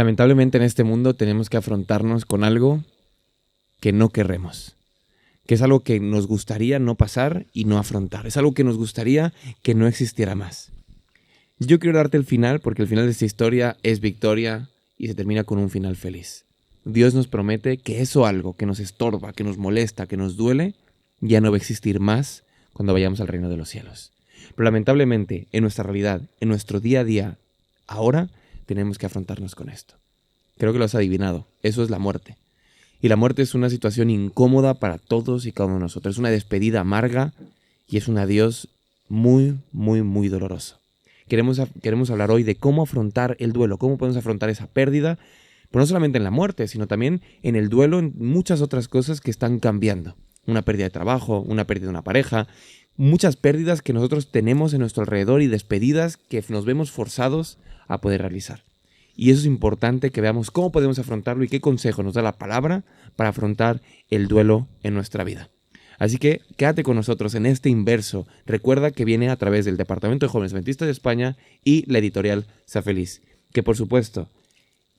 Lamentablemente en este mundo tenemos que afrontarnos con algo que no querremos, que es algo que nos gustaría no pasar y no afrontar, es algo que nos gustaría que no existiera más. Yo quiero darte el final porque el final de esta historia es victoria y se termina con un final feliz. Dios nos promete que eso algo que nos estorba, que nos molesta, que nos duele, ya no va a existir más cuando vayamos al reino de los cielos. Pero lamentablemente, en nuestra realidad, en nuestro día a día, ahora tenemos que afrontarnos con esto. Creo que lo has adivinado. Eso es la muerte. Y la muerte es una situación incómoda para todos y cada uno de nosotros. Es una despedida amarga y es un adiós muy, muy, muy doloroso. Queremos hablar hoy de cómo afrontar el duelo, cómo podemos afrontar esa pérdida, pero no solamente en la muerte, sino también en el duelo, en muchas otras cosas que están cambiando. Una pérdida de trabajo, una pérdida de una pareja, muchas pérdidas que nosotros tenemos en nuestro alrededor y despedidas que nos vemos forzados a poder realizar. Y eso es importante que veamos cómo podemos afrontarlo y qué consejo nos da la palabra para afrontar el duelo en nuestra vida. Así que quédate con nosotros en este inverso. Recuerda que viene a través del Departamento de Jóvenes Adventistas de España y la editorial Sea Feliz. Que por supuesto,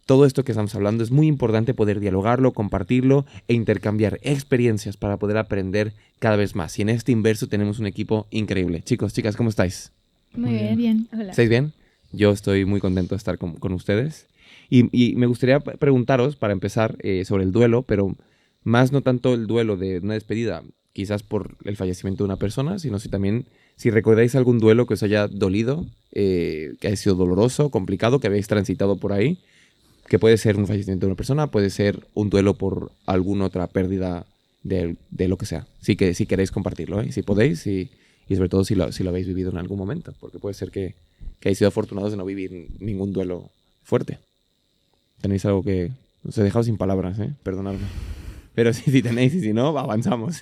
todo esto que estamos hablando es muy importante poder dialogarlo, compartirlo e intercambiar experiencias para poder aprender cada vez más. Y en este inverso tenemos un equipo increíble. Chicos, chicas, ¿cómo estáis? Muy bien. Hola. ¿Estáis bien? Yo estoy muy contento de estar con ustedes. Y me gustaría preguntaros, para empezar, sobre el duelo, pero más no tanto el duelo de una despedida, quizás por el fallecimiento de una persona, sino si recordáis algún duelo que os haya dolido, que haya sido doloroso, complicado, que habéis transitado por ahí, que puede ser un fallecimiento de una persona, puede ser un duelo por alguna otra pérdida de lo que sea. Si queréis compartirlo, si podéis, y sobre todo si lo habéis vivido en algún momento, porque puede ser que hayáis sido afortunados de no vivir ningún duelo fuerte. ¿Tenéis algo que... Os he dejado sin palabras, perdonadme. Pero si tenéis, y si no, avanzamos.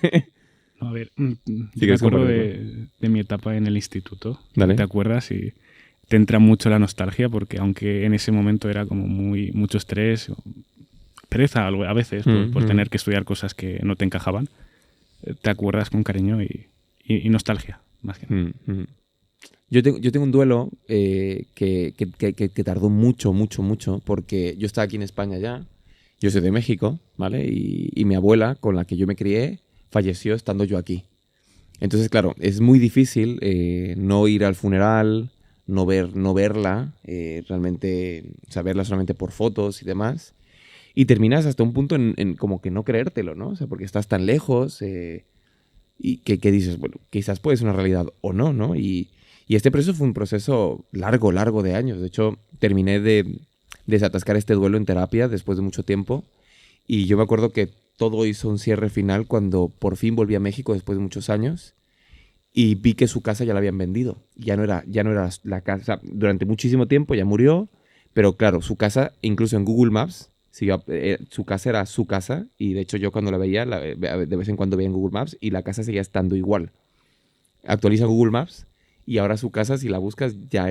A ver, Si yo me quieres acuerdo compartirlo. de mi etapa en el instituto. Dale. ¿Te acuerdas? Y te entra mucho la nostalgia porque aunque en ese momento era como mucho estrés, pereza a veces por tener que estudiar cosas que no te encajaban, te acuerdas con cariño y nostalgia, más que nada. Yo tengo un duelo que tardó mucho, porque yo estaba aquí en España ya. Yo soy de México, ¿vale? Y mi abuela, con la que yo me crié, falleció estando yo aquí. Entonces, claro, es muy difícil no ir al funeral, no verla, realmente, o sea, verla solamente por fotos y demás. Y terminas hasta un punto en como que no creértelo, ¿no? O sea, porque estás tan lejos y que dices, bueno, quizás puede ser una realidad o no, ¿no? Y este proceso fue un proceso largo de años. De hecho, terminé de desatascar este duelo en terapia después de mucho tiempo. Y yo me acuerdo que todo hizo un cierre final cuando por fin volví a México después de muchos años y vi que su casa ya la habían vendido. Ya no era la casa. O sea, durante muchísimo tiempo ya murió, pero claro, su casa, incluso en Google Maps, su casa era su casa y de hecho yo cuando la veía, de vez en cuando veía en Google Maps y la casa seguía estando igual. Actualiza Google Maps y ahora su casa, si la buscas, ya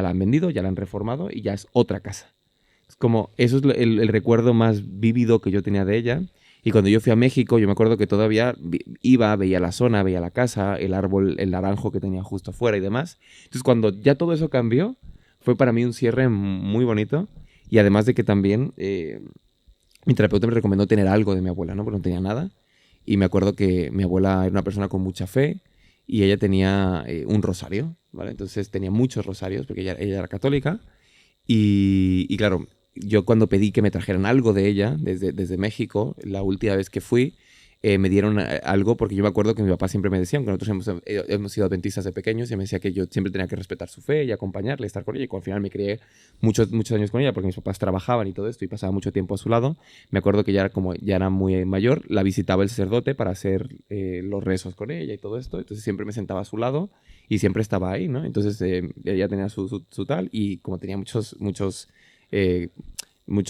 la han vendido, ya la han reformado y ya es otra casa. Es como, eso es el recuerdo más vívido que yo tenía de ella. Y cuando yo fui a México, yo me acuerdo que todavía veía la zona, veía la casa, el árbol, el naranjo que tenía justo afuera y demás. Entonces, cuando ya todo eso cambió, fue para mí un cierre muy bonito. Y además de que también mi terapeuta me recomendó tener algo de mi abuela, ¿no? Porque no tenía nada. Y me acuerdo que mi abuela era una persona con mucha fe y ella tenía un rosario, ¿vale? Entonces tenía muchos rosarios porque ella era católica. Y claro, yo cuando pedí que me trajeran algo de ella desde México, la última vez que fui, me dieron algo porque yo me acuerdo que mi papá siempre me decía, aunque nosotros hemos sido adventistas de pequeños, y me decía que yo siempre tenía que respetar su fe y acompañarle, estar con ella. Y al final me crié muchos años con ella porque mis papás trabajaban y todo esto y pasaba mucho tiempo a su lado. Me acuerdo que ya era muy mayor, la visitaba el sacerdote para hacer los rezos con ella y todo esto. Entonces siempre me sentaba a su lado y siempre estaba ahí, ¿no? Entonces ella tenía su tal y como tenía muchos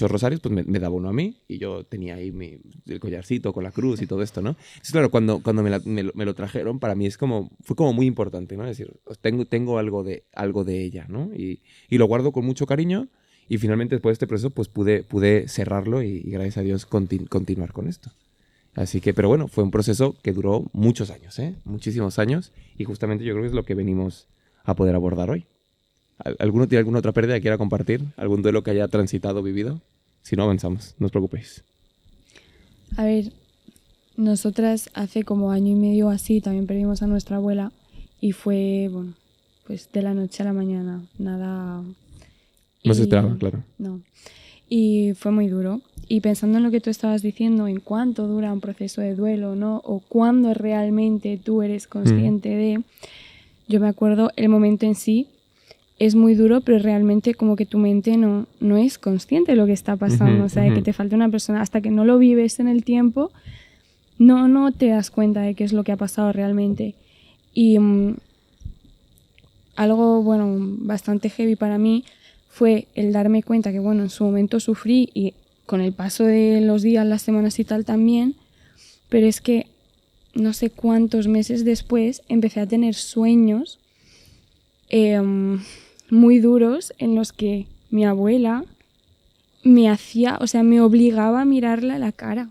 rosarios, pues me daba uno a mí y yo tenía ahí el collarcito con la cruz y todo esto, ¿no? Entonces, claro, cuando me lo trajeron, para mí fue como muy importante, ¿no? Es decir, tengo algo de ella, ¿no? Y lo guardo con mucho cariño y finalmente después de este proceso, pues pude cerrarlo y gracias a Dios continuar con esto. Así que, pero bueno, fue un proceso que duró muchos años, muchísimos años y justamente yo creo que es lo que venimos a poder abordar hoy. ¿Alguno tiene alguna otra pérdida que quiera compartir? ¿Algún duelo que haya transitado o vivido? Si no, avanzamos, no os preocupéis. A ver, nosotras hace como 1 año y medio así también perdimos a nuestra abuela y fue, bueno, pues de la noche a la mañana, nada... No se esperaba, claro. No. Y fue muy duro. Y pensando en lo que tú estabas diciendo, en cuánto dura un proceso de duelo, ¿no? O cuándo realmente tú eres consciente de... Yo me acuerdo, el momento en sí es muy duro, pero realmente como que tu mente no es consciente de lo que está pasando. O sea, de que te falta una persona. Hasta que no lo vives en el tiempo, no te das cuenta de qué es lo que ha pasado realmente. Y algo, bueno, bastante heavy para mí fue el darme cuenta que, bueno, en su momento sufrí y con el paso de los días, las semanas y tal también, pero es que no sé cuántos meses después empecé a tener sueños muy duros en los que mi abuela me hacía, o sea, me obligaba a mirarla a la cara.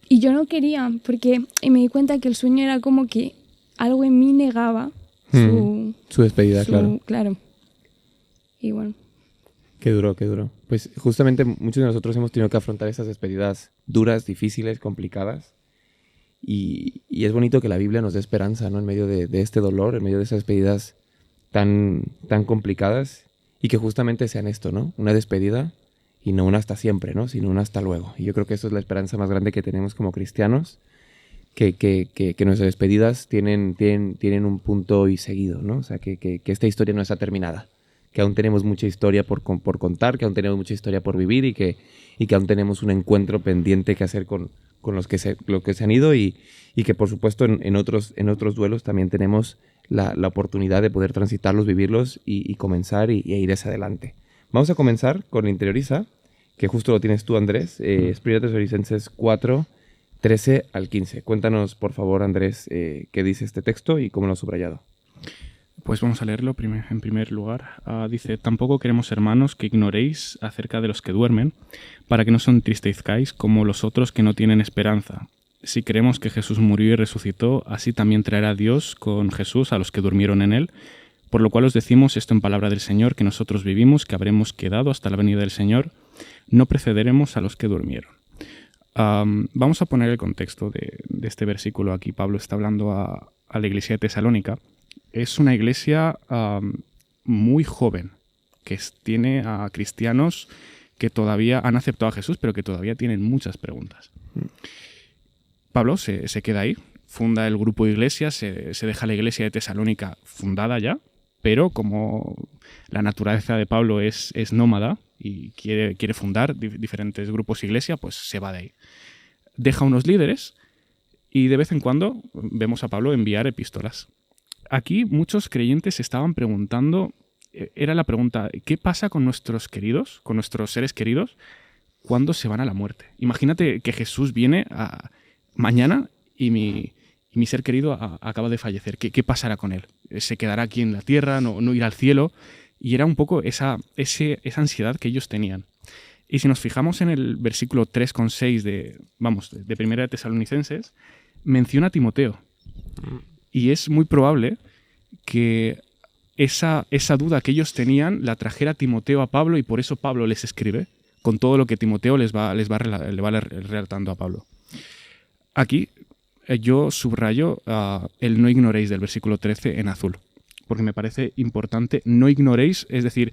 Y yo no quería, porque me di cuenta que el sueño era como que algo en mí negaba su despedida, claro. Claro. Y bueno. Qué duro, qué duro. Pues justamente muchos de nosotros hemos tenido que afrontar esas despedidas duras, difíciles, complicadas. Y es bonito que la Biblia nos dé esperanza, ¿no? En medio de este dolor, en medio de esas despedidas tan complicadas. Y que justamente sean esto, ¿no? Una despedida y no una hasta siempre, ¿no? Sino una hasta luego. Y yo creo que eso es la esperanza más grande que tenemos como cristianos. Que nuestras despedidas tienen un punto y seguido, ¿no? O sea, que esta historia no está terminada. Que aún tenemos mucha historia por contar, que aún tenemos mucha historia por vivir y que aún tenemos un encuentro pendiente que hacer con los que se han ido y que, por supuesto, en otros duelos también tenemos la oportunidad de poder transitarlos, vivirlos y comenzar e ir hacia adelante. Vamos a comenzar con Interioriza, que justo lo tienes tú, Andrés. Espíritu Tesalonicenses 4, 13 al 15. Cuéntanos, por favor, Andrés, qué dice este texto y cómo lo has subrayado. Pues vamos a leerlo en primer lugar. Dice: tampoco queremos, hermanos, que ignoréis acerca de los que duermen, para que no os entristezcáis como los otros que no tienen esperanza. Si creemos que Jesús murió y resucitó, así también traerá Dios con Jesús a los que durmieron en él. Por lo cual os decimos esto en palabra del Señor, que nosotros vivimos, que habremos quedado hasta la venida del Señor, no precederemos a los que durmieron. Vamos a poner el contexto de este versículo. Aquí Pablo está hablando a la iglesia de Tesalónica. Es una iglesia muy joven, que tiene a cristianos que todavía han aceptado a Jesús, pero que todavía tienen muchas preguntas. Pablo se queda ahí, funda el grupo de iglesias, se deja la iglesia de Tesalónica fundada ya, pero como la naturaleza de Pablo es nómada y quiere fundar diferentes grupos de iglesia, pues se va de ahí. Deja unos líderes y de vez en cuando vemos a Pablo enviar epístolas. Aquí muchos creyentes se estaban preguntando, era la pregunta, ¿qué pasa con nuestros queridos, con nuestros seres queridos, cuando se van a la muerte? Imagínate que Jesús viene mañana y mi ser querido acaba de fallecer. ¿Qué pasará con él? ¿Se quedará aquí en la tierra, no irá al cielo? Y era un poco esa ansiedad que ellos tenían. Y si nos fijamos en el versículo 3,6 de 1 de Tesalonicenses, menciona a Timoteo. Y es muy probable que esa duda que ellos tenían la trajera Timoteo a Pablo y por eso Pablo les escribe con todo lo que Timoteo le va relatando a Pablo. Aquí yo subrayo el no ignoréis del versículo 13 en azul, porque me parece importante. No ignoréis, es decir,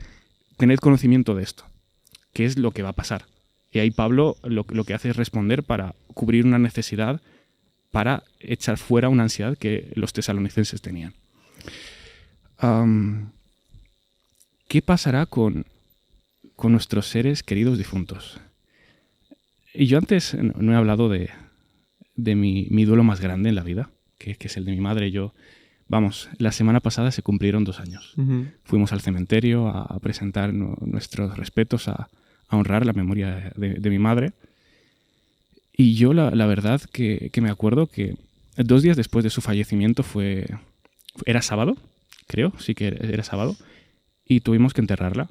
tened conocimiento de esto, qué es lo que va a pasar. Y ahí Pablo lo que hace es responder para cubrir una necesidad, para echar fuera una ansiedad que los tesalonicenses tenían. ¿Qué pasará con nuestros seres queridos difuntos? Y yo antes no he hablado de mi duelo más grande en la vida, que es el de mi madre. La semana pasada se cumplieron 2 años. Uh-huh. Fuimos al cementerio a presentar nuestros respetos, a honrar la memoria de mi madre. Y yo la verdad que me acuerdo que 2 días después de su fallecimiento era sábado, creo, sí que era sábado, y tuvimos que enterrarla.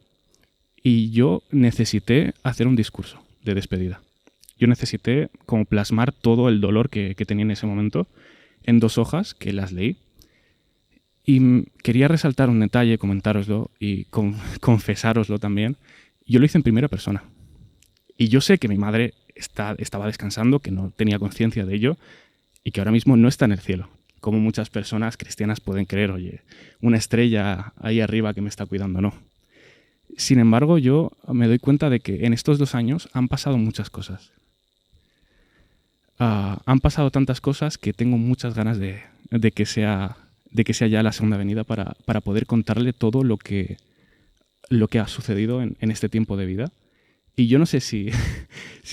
Y yo necesité hacer un discurso de despedida. Yo necesité como plasmar todo el dolor que tenía en ese momento en 2 hojas que las leí. Y quería resaltar un detalle, comentároslo y confesároslo también. Yo lo hice en primera persona. Y yo sé que mi madre estaba descansando, que no tenía conciencia de ello y que ahora mismo no está en el cielo. Como muchas personas cristianas pueden creer, oye, una estrella ahí arriba que me está cuidando, no. Sin embargo, yo me doy cuenta de que en estos 2 años han pasado muchas cosas. Han pasado tantas cosas que tengo muchas ganas de que sea ya la segunda venida para poder contarle todo lo que ha sucedido en este tiempo de vida. Y yo no sé si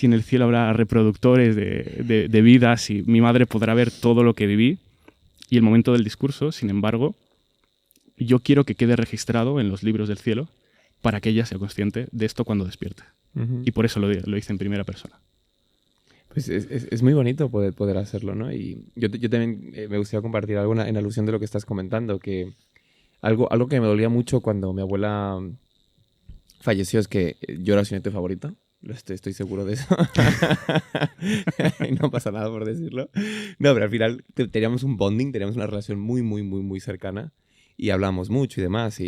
en el cielo habrá reproductores de vida, si mi madre podrá ver todo lo que viví y el momento del discurso. Sin embargo, yo quiero que quede registrado en los libros del cielo para que ella sea consciente de esto cuando despierte. Uh-huh. Y por eso lo hice en primera persona. Pues es muy bonito poder hacerlo, ¿no? Y yo también me gustaría compartir algo en alusión de lo que estás comentando, que algo que me dolía mucho cuando mi abuela falleció es que yo era su nieto favorito. Estoy seguro de eso. Y no pasa nada por decirlo. No, pero al final teníamos un bonding, teníamos una relación muy, muy, muy, muy cercana y hablamos mucho y demás.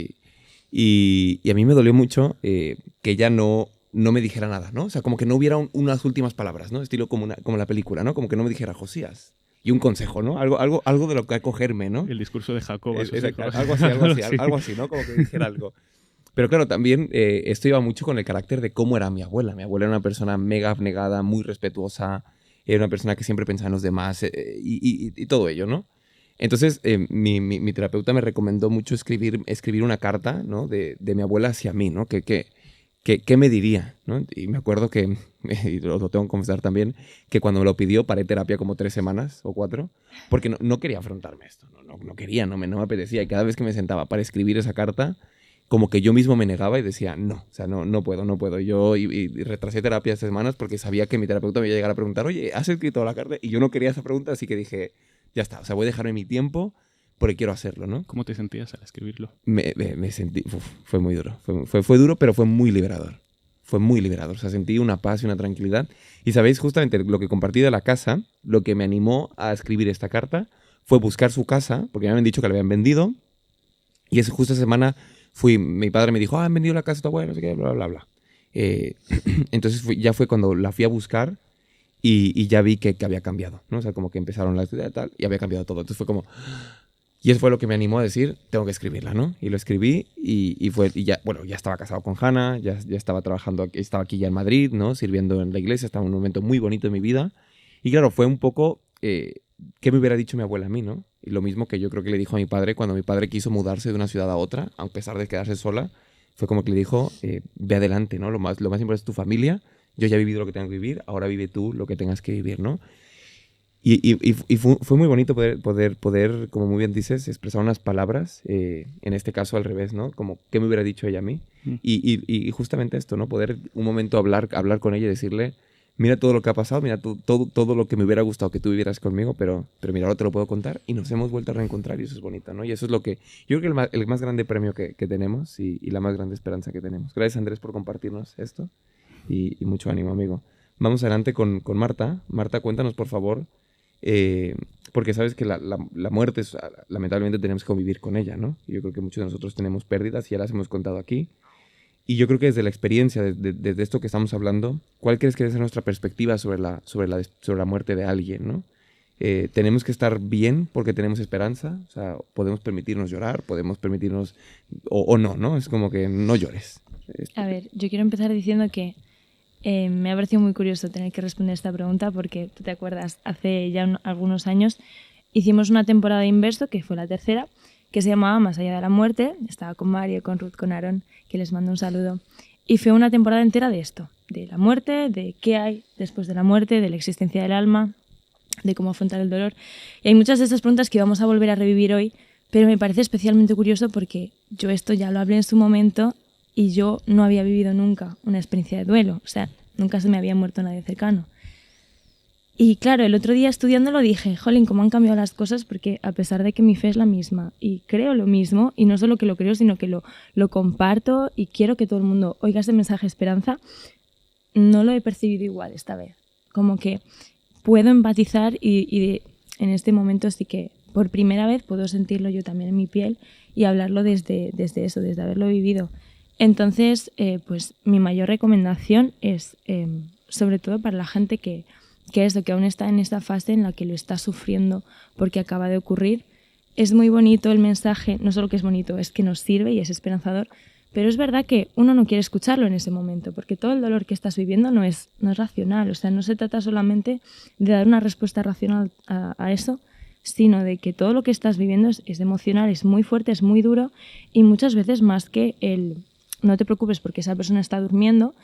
Y a mí me dolió mucho que ella no me dijera nada, ¿no? O sea, como que no hubiera unas últimas palabras, ¿no? Estilo como la película, ¿no? Como que no me dijera Josías. Y un consejo, ¿no? Algo de lo que acogerme, ¿no? El discurso de Jacob. Algo así, ¿no? Como que dijera algo. Pero claro, también esto iba mucho con el carácter de cómo era mi abuela. Mi abuela era una persona mega abnegada, muy respetuosa, era una persona que siempre pensaba en los demás y todo ello, ¿no? Entonces, mi terapeuta me recomendó mucho escribir una carta, ¿no? de mi abuela hacia mí, ¿no? ¿Qué me diría? ¿No? Y me acuerdo que, y lo tengo que confesar también, que cuando me lo pidió paré terapia como 3 semanas o 4, porque no quería afrontarme esto, no quería, no me apetecía. Y cada vez que me sentaba para escribir esa carta, como que yo mismo me negaba y decía, no, o sea, no puedo. Yo y retrasé terapia 3 semanas porque sabía que mi terapeuta me iba a llegar a preguntar, oye, ¿has escrito la carta? Y yo no quería esa pregunta, así que dije, ya está, o sea, voy a dejarme mi tiempo porque quiero hacerlo, ¿no? ¿Cómo te sentías al escribirlo? Me sentí, fue muy duro. Fue duro, pero fue muy liberador. Fue muy liberador. O sea, sentí una paz y una tranquilidad. Y sabéis, justamente lo que compartí de la casa, lo que me animó a escribir esta carta fue buscar su casa, porque me habían dicho que la habían vendido. Y esa justa semana mi padre me dijo, han vendido la casa de tu abuelo, no sé qué, bla, bla, bla. Entonces ya fue cuando la fui a buscar y ya vi que había cambiado, ¿no? O sea, como que empezaron las ideas y tal, y había cambiado todo. Entonces fue como... Y eso fue lo que me animó a decir, tengo que escribirla, ¿no? Y lo escribí y ya estaba casado con Hannah, ya estaba trabajando, estaba aquí ya en Madrid, ¿no? Sirviendo en la iglesia, estaba en un momento muy bonito de mi vida. Y claro, fue un poco, ¿qué me hubiera dicho mi abuela a mí, no? Y lo mismo que yo creo que le dijo a mi padre cuando mi padre quiso mudarse de una ciudad a otra, a pesar de quedarse sola, fue como que le dijo, ve adelante, ¿no? Lo más importante es tu familia, yo ya he vivido lo que tengo que vivir, ahora vive tú lo que tengas que vivir, ¿no? Y fue muy bonito poder, como muy bien dices, expresar unas palabras, en este caso al revés, ¿no? Como, ¿qué me hubiera dicho ella a mí? Y justamente esto, ¿no? Poder un momento hablar con ella y decirle, mira todo lo que ha pasado, mira todo lo que me hubiera gustado que tú vivieras conmigo, pero mira, ahora te lo puedo contar y nos hemos vuelto a reencontrar y eso es bonito, ¿no? Y eso es lo que, yo creo que el más grande premio que tenemos y la más grande esperanza que tenemos. Gracias, Andrés, por compartirnos esto y mucho ánimo, amigo. Vamos adelante con Marta. Marta, cuéntanos, por favor, porque sabes que la muerte, lamentablemente tenemos que convivir con ella, ¿no? Y yo creo que muchos de nosotros tenemos pérdidas y ya las hemos contado aquí. Y yo creo que desde la experiencia, desde esto que estamos hablando, ¿cuál crees que es nuestra perspectiva sobre la muerte de alguien, ¿no? Tenemos que estar bien porque tenemos esperanza, o sea, podemos permitirnos llorar, podemos permitirnos, o no, ¿no? Es como que no llores. A ver, yo quiero empezar diciendo que me ha parecido muy curioso tener que responder esta pregunta porque, tú te acuerdas, hace ya algunos años hicimos una temporada de Inverso, que fue la tercera, que se llamaba Más allá de la muerte. Estaba con Mario, con Ruth, con Aaron, que les mando un saludo. Y fue una temporada entera de esto, de la muerte, de qué hay después de la muerte, de la existencia del alma, de cómo afrontar el dolor. Y hay muchas de estas preguntas que vamos a volver a revivir hoy, pero me parece especialmente curioso porque yo esto ya lo hablé en su momento y yo no había vivido nunca una experiencia de duelo, o sea, nunca se me había muerto nadie cercano. Y claro, el otro día estudiándolo dije, jolín, cómo han cambiado las cosas, porque a pesar de que mi fe es la misma y creo lo mismo, y no solo que lo creo, sino que lo comparto y quiero que todo el mundo oiga ese mensaje de esperanza, no lo he percibido igual esta vez. Como que puedo empatizar y en este momento sí que por primera vez puedo sentirlo yo también en mi piel y hablarlo desde eso, desde haberlo vivido. Entonces, pues mi mayor recomendación es, sobre todo para la gente que aún está en esta fase en la que lo está sufriendo porque acaba de ocurrir. Es muy bonito el mensaje, no solo que es bonito, es que nos sirve y es esperanzador, pero es verdad que uno no quiere escucharlo en ese momento, porque todo el dolor que estás viviendo no es racional. O sea, no se trata solamente de dar una respuesta racional a eso, sino de que todo lo que estás viviendo es emocional, es muy fuerte, es muy duro, y muchas veces más que el no te preocupes porque esa persona está durmiendo,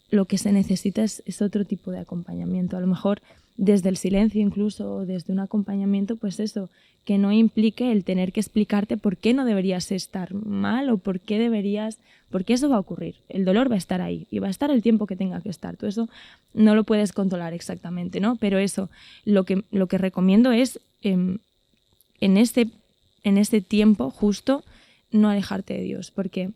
lo que se necesita es otro tipo de acompañamiento. A lo mejor desde el silencio incluso, o desde un acompañamiento, pues eso, que no implique el tener que explicarte por qué no deberías estar mal o porque eso va a ocurrir. El dolor va a estar ahí y va a estar el tiempo que tenga que estar. Tú eso no lo puedes controlar exactamente, ¿no? Pero eso, lo que recomiendo es en este tiempo justo no alejarte de Dios, porque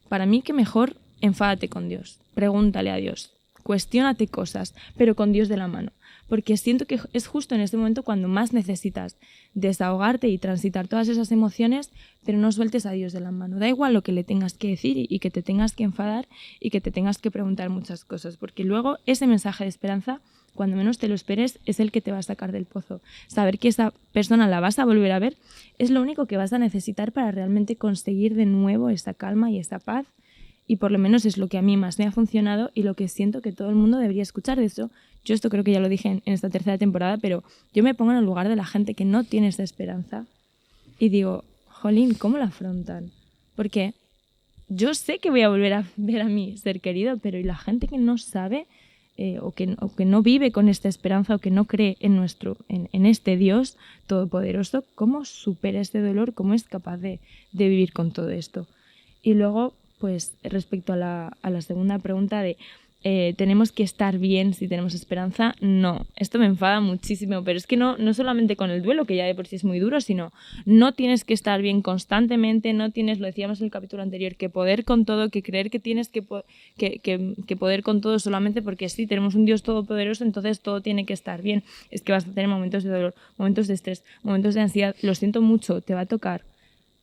para mí que mejor enfádate con Dios, pregúntale a Dios, cuestiónate cosas, pero con Dios de la mano. Porque siento que es justo en este momento cuando más necesitas desahogarte y transitar todas esas emociones, pero no sueltes a Dios de la mano. Da igual lo que le tengas que decir y que te tengas que enfadar y que te tengas que preguntar muchas cosas, porque luego ese mensaje de esperanza, cuando menos te lo esperes, es el que te va a sacar del pozo. Saber que esa persona la vas a volver a ver es lo único que vas a necesitar para realmente conseguir de nuevo esa calma y esa paz. Y por lo menos es lo que a mí más me ha funcionado y lo que siento que todo el mundo debería escuchar. De eso, yo esto creo que ya lo dije en esta tercera temporada, pero yo me pongo en el lugar de la gente que no tiene esa esperanza y digo, jolín, ¿cómo la afrontan? Porque yo sé que voy a volver a ver a mi ser querido, pero ¿y la gente que no sabe o que no vive con esta esperanza o que no cree en este Dios todopoderoso? ¿Cómo supera este dolor? ¿Cómo es capaz de vivir con todo esto? Y luego, pues respecto a la segunda pregunta de ¿tenemos que estar bien si tenemos esperanza? No, esto me enfada muchísimo, pero es que no solamente con el duelo, que ya de por sí es muy duro, sino no tienes que estar bien constantemente, no tienes, lo decíamos en el capítulo anterior, que poder con todo, que creer que tienes que poder con todo solamente porque sí, tenemos un Dios todopoderoso, entonces todo tiene que estar bien. Es que vas a tener momentos de dolor, momentos de estrés, momentos de ansiedad, lo siento mucho, te va a tocar.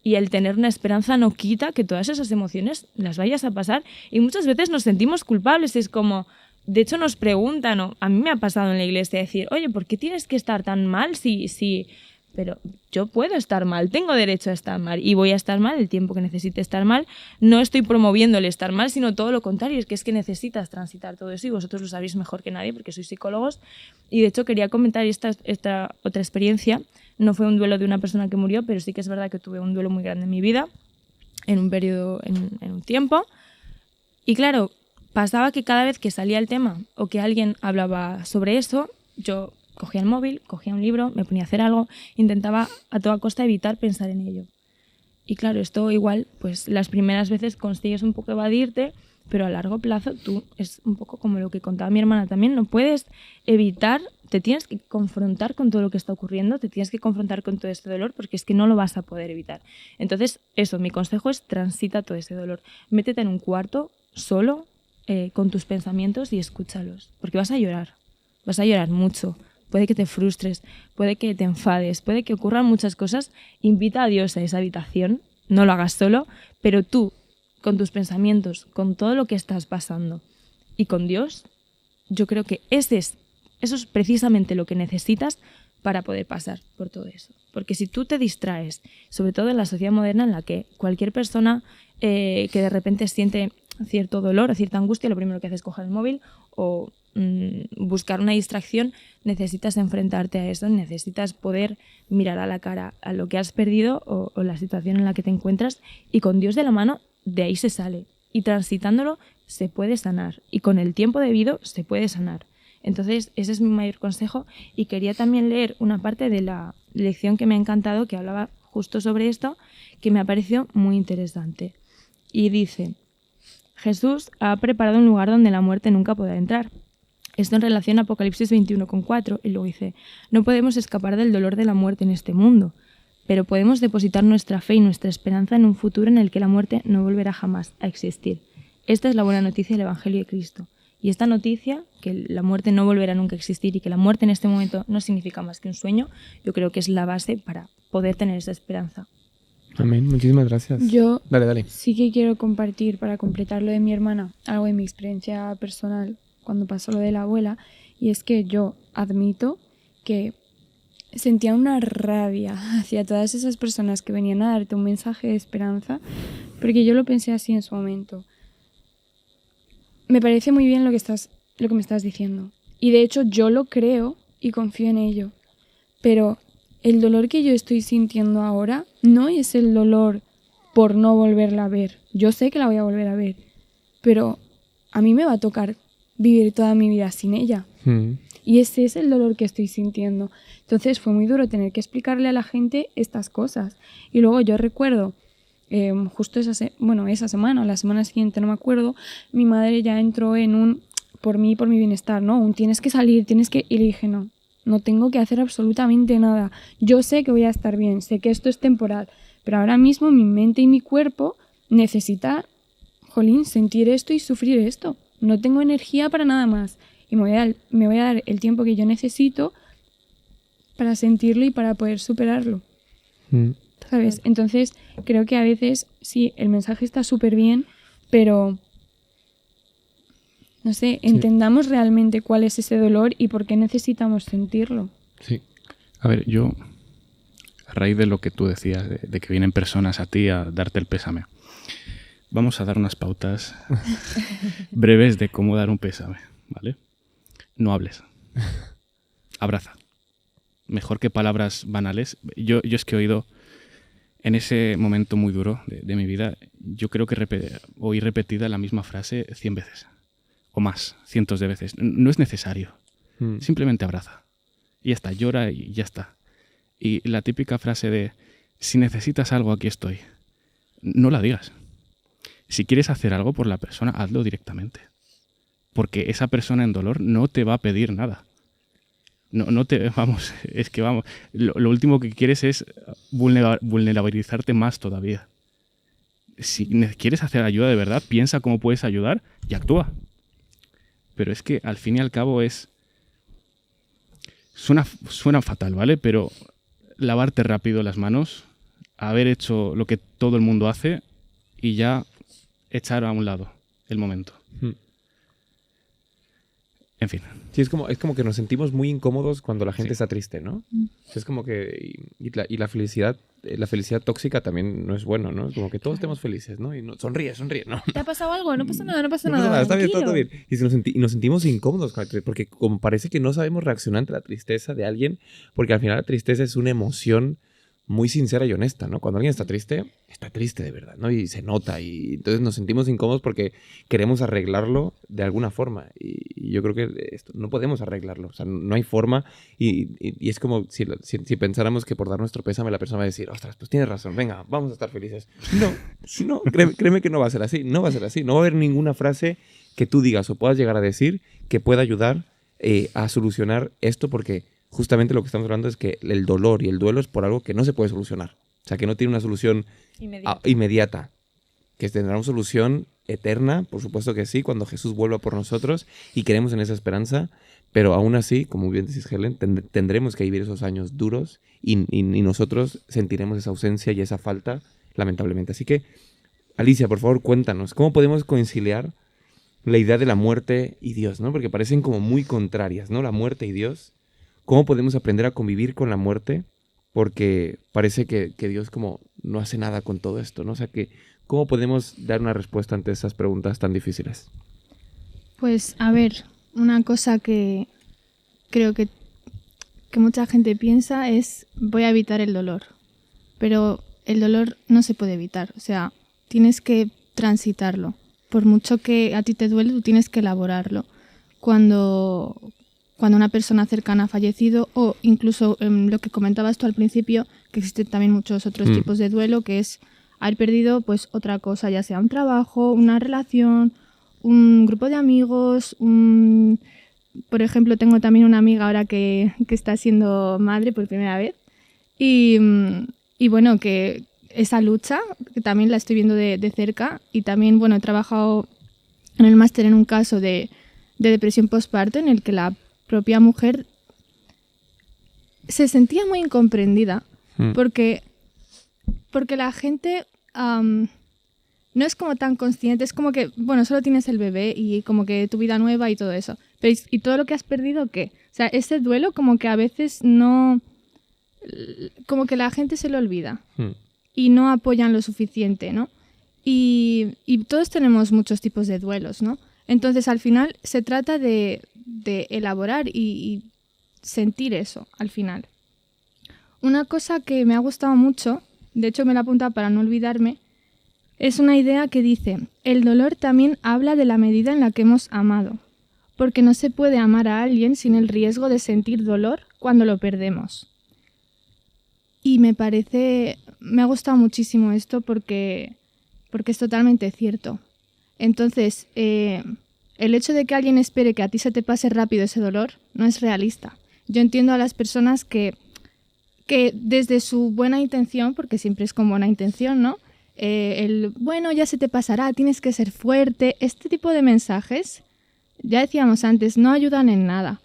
Y el tener una esperanza no quita que todas esas emociones las vayas a pasar. Y muchas veces nos sentimos culpables. Es como, de hecho nos preguntan, o a mí me ha pasado en la iglesia decir, oye, ¿por qué tienes que estar tan mal si... Pero yo puedo estar mal, tengo derecho a estar mal y voy a estar mal el tiempo que necesite estar mal. No estoy promoviendo el estar mal, sino todo lo contrario, es que necesitas transitar todo eso y vosotros lo sabéis mejor que nadie porque sois psicólogos. Y de hecho quería comentar esta otra experiencia. No fue un duelo de una persona que murió, pero sí que es verdad que tuve un duelo muy grande en mi vida, en un periodo, en un tiempo. Y claro, pasaba que cada vez que salía el tema o que alguien hablaba sobre eso, yo cogía el móvil, cogía un libro, me ponía a hacer algo, intentaba a toda costa evitar pensar en ello. Y claro, esto igual, pues las primeras veces consigues un poco evadirte, pero a largo plazo tú, es un poco como lo que contaba mi hermana también, no puedes evitar, te tienes que confrontar con todo lo que está ocurriendo, te tienes que confrontar con todo este dolor porque es que no lo vas a poder evitar. Entonces, eso, mi consejo es transita todo ese dolor. Métete en un cuarto solo con tus pensamientos y escúchalos, porque vas a llorar mucho. Puede que te frustres, puede que te enfades, puede que ocurran muchas cosas. Invita a Dios a esa habitación, no lo hagas solo, pero tú, con tus pensamientos, con todo lo que estás pasando y con Dios, yo creo que eso es precisamente lo que necesitas para poder pasar por todo eso. Porque si tú te distraes, sobre todo en la sociedad moderna en la que cualquier persona que de repente siente cierto dolor o cierta angustia, lo primero que hace es coger el móvil o buscar una distracción, necesitas enfrentarte a eso, necesitas poder mirar a la cara a lo que has perdido o la situación en la que te encuentras y con Dios de la mano de ahí se sale y transitándolo se puede sanar y con el tiempo debido se puede sanar. Entonces ese es mi mayor consejo y quería también leer una parte de la lección que me ha encantado que hablaba justo sobre esto que me ha parecido muy interesante y dice: Jesús ha preparado un lugar donde la muerte nunca podrá entrar. Esto en relación a Apocalipsis 21,4 y luego dice: no podemos escapar del dolor de la muerte en este mundo, pero podemos depositar nuestra fe y nuestra esperanza en un futuro en el que la muerte no volverá jamás a existir. Esta es la buena noticia del Evangelio de Cristo. Y esta noticia, que la muerte no volverá nunca a existir y que la muerte en este momento no significa más que un sueño, yo creo que es la base para poder tener esa esperanza. Amén, muchísimas gracias. Yo Dale. sí que quiero compartir, para completar lo de mi hermana, algo de mi experiencia personal cuando pasó lo de la abuela, y es que yo admito que sentía una rabia hacia todas esas personas que venían a darte un mensaje de esperanza, porque yo lo pensé así en su momento. Me parece muy bien lo que me estás diciendo, y de hecho yo lo creo y confío en ello, pero el dolor que yo estoy sintiendo ahora no es el dolor por no volverla a ver. Yo sé que la voy a volver a ver, pero a mí me va a tocar vivir toda mi vida sin ella. Y ese es el dolor que estoy sintiendo. Entonces fue muy duro tener que explicarle a la gente estas cosas. Y luego yo recuerdo, justo esa semana o la semana siguiente, no me acuerdo, mi madre ya entró en un por mí y por mi bienestar, ¿no? Un tienes que salir, Y le dije, no tengo que hacer absolutamente nada. Yo sé que voy a estar bien, sé que esto es temporal, pero ahora mismo mi mente y mi cuerpo necesitan, sentir esto y sufrir esto. No tengo energía para nada más. Y me voy a dar el tiempo que yo necesito para sentirlo y para poder superarlo. ¿Sabes? Entonces, creo que a veces, sí, el mensaje está súper bien, pero, no sé, entendamos realmente cuál es ese dolor y por qué necesitamos sentirlo. Sí. A ver, yo, a raíz de lo que tú decías, de que vienen personas a ti a darte el pésame, vamos a dar unas pautas breves de cómo dar un pésame, ¿vale? No hables. Abraza. Mejor que palabras banales. Yo es que he oído, en ese momento muy duro de mi vida, yo creo que oí repetida la misma frase 100 veces. O más, cientos de veces. No es necesario. Simplemente abraza. Y ya está, llora y ya está. Y la típica frase de, si necesitas algo, aquí estoy. No la digas. Si quieres hacer algo por la persona, hazlo directamente. Porque esa persona en dolor no te va a pedir nada. Lo último que quieres es vulnerabilizarte más todavía. Si quieres hacer ayuda de verdad, piensa cómo puedes ayudar y actúa. Pero es que al fin y al cabo suena fatal, ¿vale? Pero lavarte rápido las manos, haber hecho lo que todo el mundo hace y ya echar a un lado el momento. En fin. Sí, es como que nos sentimos muy incómodos cuando la gente está triste, ¿no? Es como que... Y la felicidad tóxica también no es bueno, ¿no? Como que todos estemos felices, ¿no? Y sonríe, ¿no? ¿Te ha pasado algo? No pasa nada, No pasa nada, está bien, todo bien. Y nos sentimos incómodos porque como parece que no sabemos reaccionar ante la tristeza de alguien, porque al final la tristeza es una emoción muy sincera y honesta, ¿no? Cuando alguien está triste de verdad, ¿no? Y se nota, y entonces nos sentimos incómodos porque queremos arreglarlo de alguna forma. Y yo creo que esto no podemos arreglarlo, o sea, no hay forma. Y es como si pensáramos que por dar nuestro pésame la persona va a decir, ostras, pues tienes razón, venga, vamos a estar felices. No, créeme que no va a ser así, no va a haber ninguna frase que tú digas o puedas llegar a decir que pueda ayudar a solucionar esto, porque justamente lo que estamos hablando es que el dolor y el duelo es por algo que no se puede solucionar. O sea, que no tiene una solución inmediata. Que tendrá una solución eterna, por supuesto que sí, cuando Jesús vuelva por nosotros, y creemos en esa esperanza. Pero aún así, como bien decís, Helen, tendremos que vivir esos años duros y nosotros sentiremos esa ausencia y esa falta, lamentablemente. Así que, Alicia, por favor, cuéntanos, ¿cómo podemos conciliar la idea de la muerte y Dios, ¿no? Porque parecen como muy contrarias, ¿no? La muerte y Dios. ¿Cómo podemos aprender a convivir con la muerte? Porque parece que Dios como no hace nada con todo esto, ¿no? O sea, ¿cómo podemos dar una respuesta ante esas preguntas tan difíciles? Pues, a ver, una cosa que creo que mucha gente piensa es, voy a evitar el dolor. Pero el dolor no se puede evitar, o sea, tienes que transitarlo. Por mucho que a ti te duele, tú tienes que elaborarlo. Cuando una persona cercana ha fallecido, o incluso lo que comentabas tú al principio, que existen también muchos otros tipos de duelo, que es haber perdido pues otra cosa, ya sea un trabajo, una relación, un grupo de amigos, por ejemplo, tengo también una amiga ahora que está siendo madre por primera vez, y bueno, que esa lucha, que también la estoy viendo de cerca, y también, bueno, he trabajado en el máster en un caso de depresión postparto en el que la propia mujer se sentía muy incomprendida porque la gente no es como tan consciente, es como que, bueno, solo tienes el bebé y como que tu vida nueva y todo eso. Pero ¿y todo lo que has perdido qué? O sea, ese duelo como que a veces no... como que la gente se lo olvida y no apoyan lo suficiente, ¿no? Y todos tenemos muchos tipos de duelos, ¿no? Entonces, al final, se trata de elaborar y sentir eso, al final. Una cosa que me ha gustado mucho, de hecho me la he apuntado para no olvidarme, es una idea que dice: el dolor también habla de la medida en la que hemos amado, porque no se puede amar a alguien sin el riesgo de sentir dolor cuando lo perdemos. Y me ha gustado muchísimo esto porque es totalmente cierto. Entonces, el hecho de que alguien espere que a ti se te pase rápido ese dolor no es realista. Yo entiendo a las personas que desde su buena intención, porque siempre es con buena intención, ¿no? Bueno, ya se te pasará, tienes que ser fuerte. Este tipo de mensajes, ya decíamos antes, no ayudan en nada,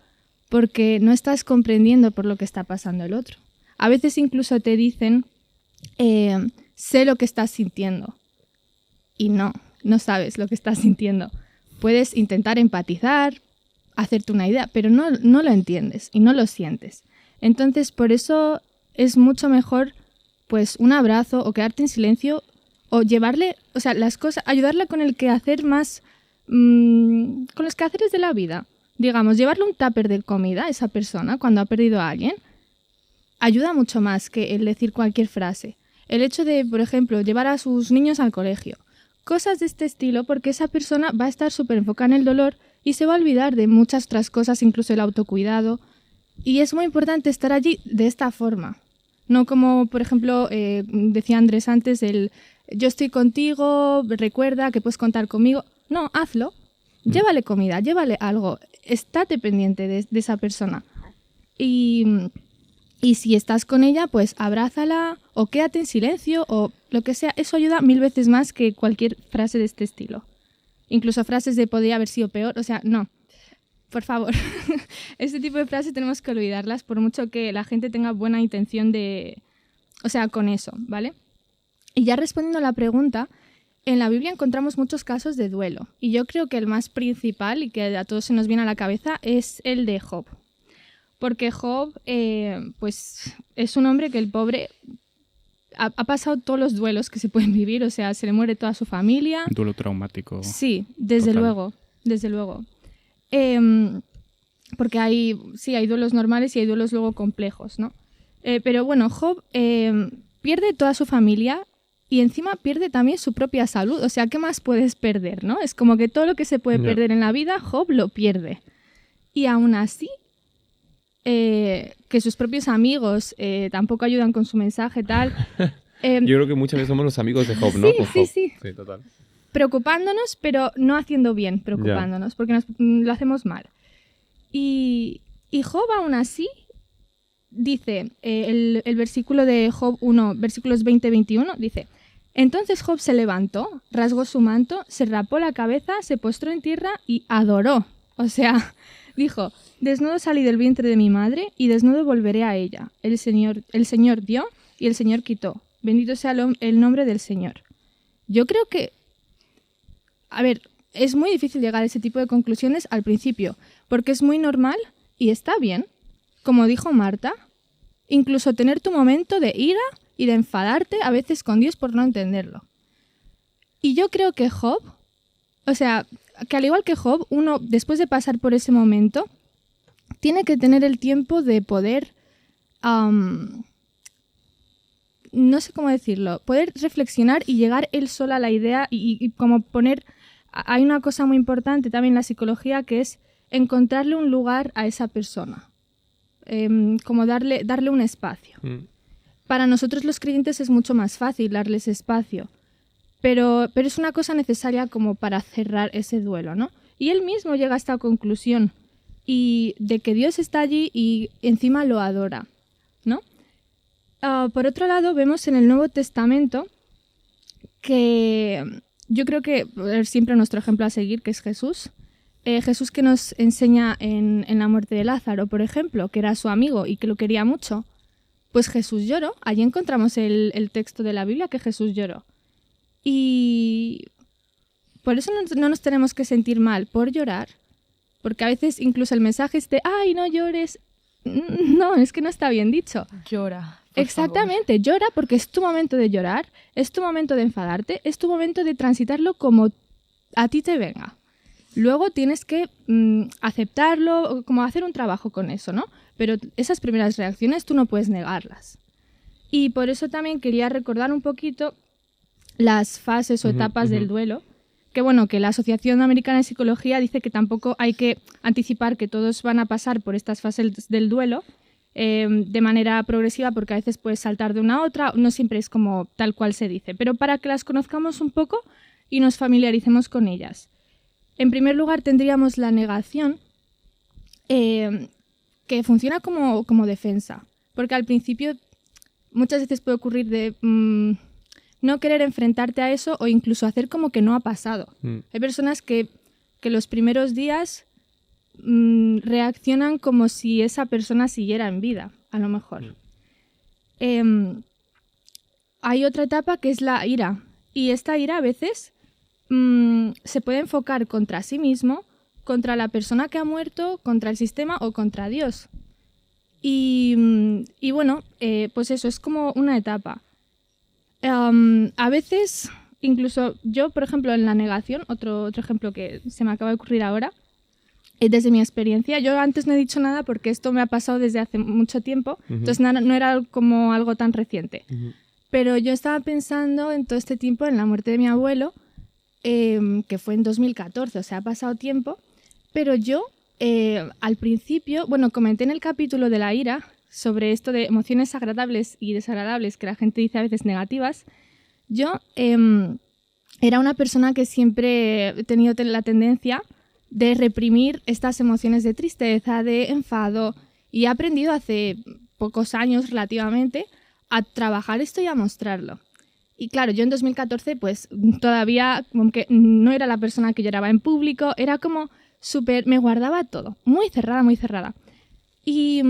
porque no estás comprendiendo por lo que está pasando el otro. A veces incluso te dicen, sé lo que estás sintiendo. Y no sabes lo que estás sintiendo. Puedes intentar empatizar, hacerte una idea, pero no lo entiendes y no lo sientes. Entonces, por eso es mucho mejor, pues, un abrazo o quedarte en silencio o llevarle, o sea, las cosas, ayudarle con el quehacer más, con los quehaceres de la vida. Digamos, llevarle un tupper de comida a esa persona cuando ha perdido a alguien ayuda mucho más que el decir cualquier frase. El hecho de, por ejemplo, llevar a sus niños al colegio. Cosas de este estilo, porque esa persona va a estar súper enfocada en el dolor y se va a olvidar de muchas otras cosas, incluso el autocuidado. Y es muy importante estar allí de esta forma. No como, por ejemplo, decía Andrés antes, yo estoy contigo, recuerda que puedes contar conmigo. No, hazlo. Llévale comida, llévale algo. Estate pendiente de esa persona. Y si estás con ella, pues abrázala o quédate en silencio o lo que sea. Eso ayuda 1000 veces más que cualquier frase de este estilo. Incluso frases de podría haber sido peor. O sea, no. Por favor. Este tipo de frases tenemos que olvidarlas por mucho que la gente tenga buena intención con eso, ¿vale? Y ya respondiendo a la pregunta, en la Biblia encontramos muchos casos de duelo. Y yo creo que el más principal y que a todos se nos viene a la cabeza es el de Job. Porque Job, pues es un hombre que el pobre ha pasado todos los duelos que se pueden vivir, o sea, se le muere toda su familia. Duelo traumático. Sí, desde luego. Porque hay duelos normales y hay duelos luego complejos, ¿no? Pero bueno, Job pierde toda su familia y encima pierde también su propia salud. O sea, ¿qué más puedes perder, no? Es como que todo lo que se puede perder en la vida, Job lo pierde. Y aún así, que sus propios amigos tampoco ayudan con su mensaje, tal. Yo creo que muchas veces somos los amigos de Job, ¿no? Sí, total. Preocupándonos, pero no haciendo bien preocupándonos, porque lo hacemos mal. Y Job aún así dice, el versículo de Job 1, versículos 20-21, dice: entonces Job se levantó, rasgó su manto, se rapó la cabeza, se postró en tierra y adoró. O sea, dijo: desnudo salí del vientre de mi madre y desnudo volveré a ella. El Señor dio y el Señor quitó. Bendito sea el nombre del Señor. Yo creo que, a ver, es muy difícil llegar a ese tipo de conclusiones al principio, porque es muy normal y está bien, como dijo Marta, incluso tener tu momento de ira y de enfadarte a veces con Dios por no entenderlo. Y yo creo que Job, o sea, que al igual que Job, uno después de pasar por ese momento, tiene que tener el tiempo de poder, no sé cómo decirlo, poder reflexionar y llegar él solo a la idea y como poner... Hay una cosa muy importante también en la psicología que es encontrarle un lugar a esa persona, como darle un espacio. Para nosotros los creyentes es mucho más fácil darles espacio, pero es una cosa necesaria como para cerrar ese duelo, ¿no? Y él mismo llega a esta conclusión y de que Dios está allí y encima lo adora, ¿no? Por otro lado, vemos en el Nuevo Testamento que yo creo que siempre nuestro ejemplo a seguir, que es Jesús, Jesús que nos enseña en la muerte de Lázaro, por ejemplo, que era su amigo y que lo quería mucho. Pues Jesús lloró. Allí encontramos el texto de la Biblia que Jesús lloró. Y por eso no nos tenemos que sentir mal por llorar, porque a veces incluso el mensaje es de ¡ay, no llores! No, es que no está bien dicho. Llora. Exactamente, llora porque es tu momento de llorar, es tu momento de enfadarte, es tu momento de transitarlo como a ti te venga. Luego tienes que aceptarlo, como hacer un trabajo con eso, ¿no? Pero esas primeras reacciones tú no puedes negarlas. Y por eso también quería recordar un poquito las fases o etapas del duelo, que bueno, que la Asociación Americana de Psicología dice que tampoco hay que anticipar que todos van a pasar por estas fases del duelo de manera progresiva, porque a veces puedes saltar de una a otra, no siempre es como tal cual se dice, pero para que las conozcamos un poco y nos familiaricemos con ellas. En primer lugar tendríamos la negación, que funciona como defensa, porque al principio muchas veces puede ocurrir de no querer enfrentarte a eso o incluso hacer como que no ha pasado. Hay personas que los primeros días reaccionan como si esa persona siguiera en vida, a lo mejor. Hay otra etapa que es la ira, y esta ira a veces se puede enfocar contra sí mismo, contra la persona que ha muerto, contra el sistema o contra Dios. Y bueno, pues eso, es como una etapa. A veces, incluso yo, por ejemplo, en la negación, otro ejemplo que se me acaba de ocurrir ahora, desde mi experiencia, yo antes no he dicho nada porque esto me ha pasado desde hace mucho tiempo, entonces no era como algo tan reciente. Pero yo estaba pensando en todo este tiempo en la muerte de mi abuelo, que fue en 2014, o sea, ha pasado tiempo, pero yo al principio, bueno, comenté en el capítulo de la ira sobre esto de emociones agradables y desagradables que la gente dice a veces negativas. Yo era una persona que siempre he tenido la tendencia de reprimir estas emociones de tristeza, de enfado, y he aprendido hace pocos años relativamente a trabajar esto y a mostrarlo. Y claro, yo en 2014 pues todavía como que no era la persona que lloraba en público, era como me guardaba todo, muy cerrada, muy cerrada. Y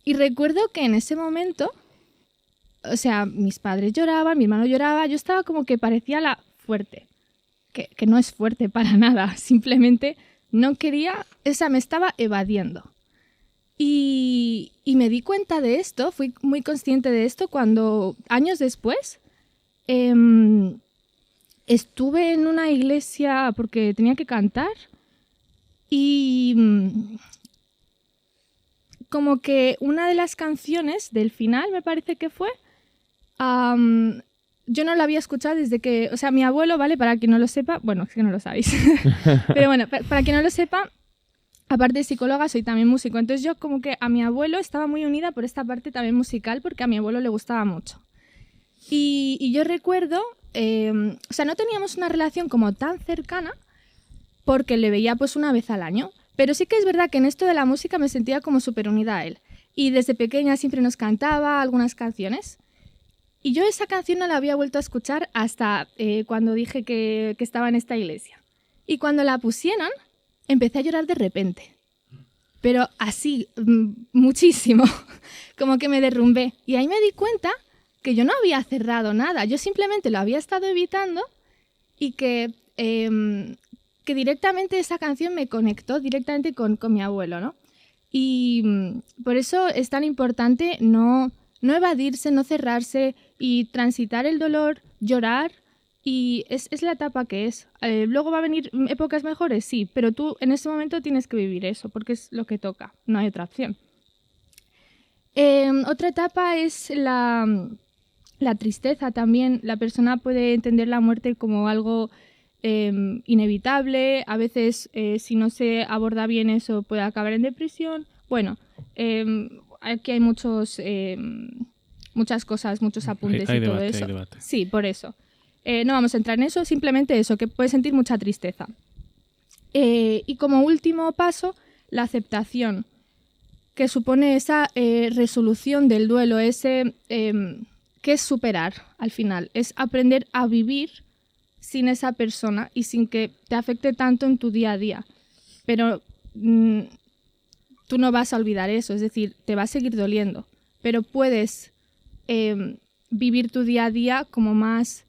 recuerdo que en ese momento, o sea, mis padres lloraban, mi hermano lloraba, yo estaba como que parecía la fuerte, que no es fuerte para nada, simplemente no quería, o sea, me estaba evadiendo. Y me di cuenta de esto, fui muy consciente de esto cuando años después estuve en una iglesia porque tenía que cantar y como que una de las canciones del final, me parece que fue, yo no la había escuchado desde que, o sea, mi abuelo, ¿vale? Para quien no lo sepa, bueno, es que no lo sabéis, pero bueno, para quien no lo sepa, aparte de psicóloga, soy también músico, entonces yo como que a mi abuelo estaba muy unida por esta parte también musical, porque a mi abuelo le gustaba mucho. Y yo recuerdo, o sea, no teníamos una relación como tan cercana, porque le veía pues una vez al año, pero sí que es verdad que en esto de la música me sentía como súper unida a él. Y desde pequeña siempre nos cantaba algunas canciones. Y yo esa canción no la había vuelto a escuchar hasta cuando dije que estaba en esta iglesia. Y cuando la pusieron, empecé a llorar de repente. Pero así, muchísimo. Como que me derrumbé. Y ahí me di cuenta que yo no había cerrado nada. Yo simplemente lo había estado evitando y que directamente esa canción me conectó directamente con mi abuelo, ¿no? Y por eso es tan importante no evadirse, no cerrarse y transitar el dolor, llorar, y es la etapa que es. Luego va a venir épocas mejores, sí, pero tú en ese momento tienes que vivir eso, porque es lo que toca, no hay otra opción. Otra etapa es la tristeza también. La persona puede entender la muerte como algo inevitable. A veces, si no se aborda bien eso, puede acabar en depresión. Bueno, aquí hay muchas cosas, muchos apuntes hay y todo debate, eso. hay debate. Sí, por eso. No vamos a entrar en eso, simplemente eso, que puedes sentir mucha tristeza. Y como último paso, la aceptación, que supone esa resolución del duelo, que es superar al final, es aprender a vivir sin esa persona y sin que te afecte tanto en tu día a día. pero tú no vas a olvidar eso, es decir, te va a seguir doliendo, pero puedes vivir tu día a día como más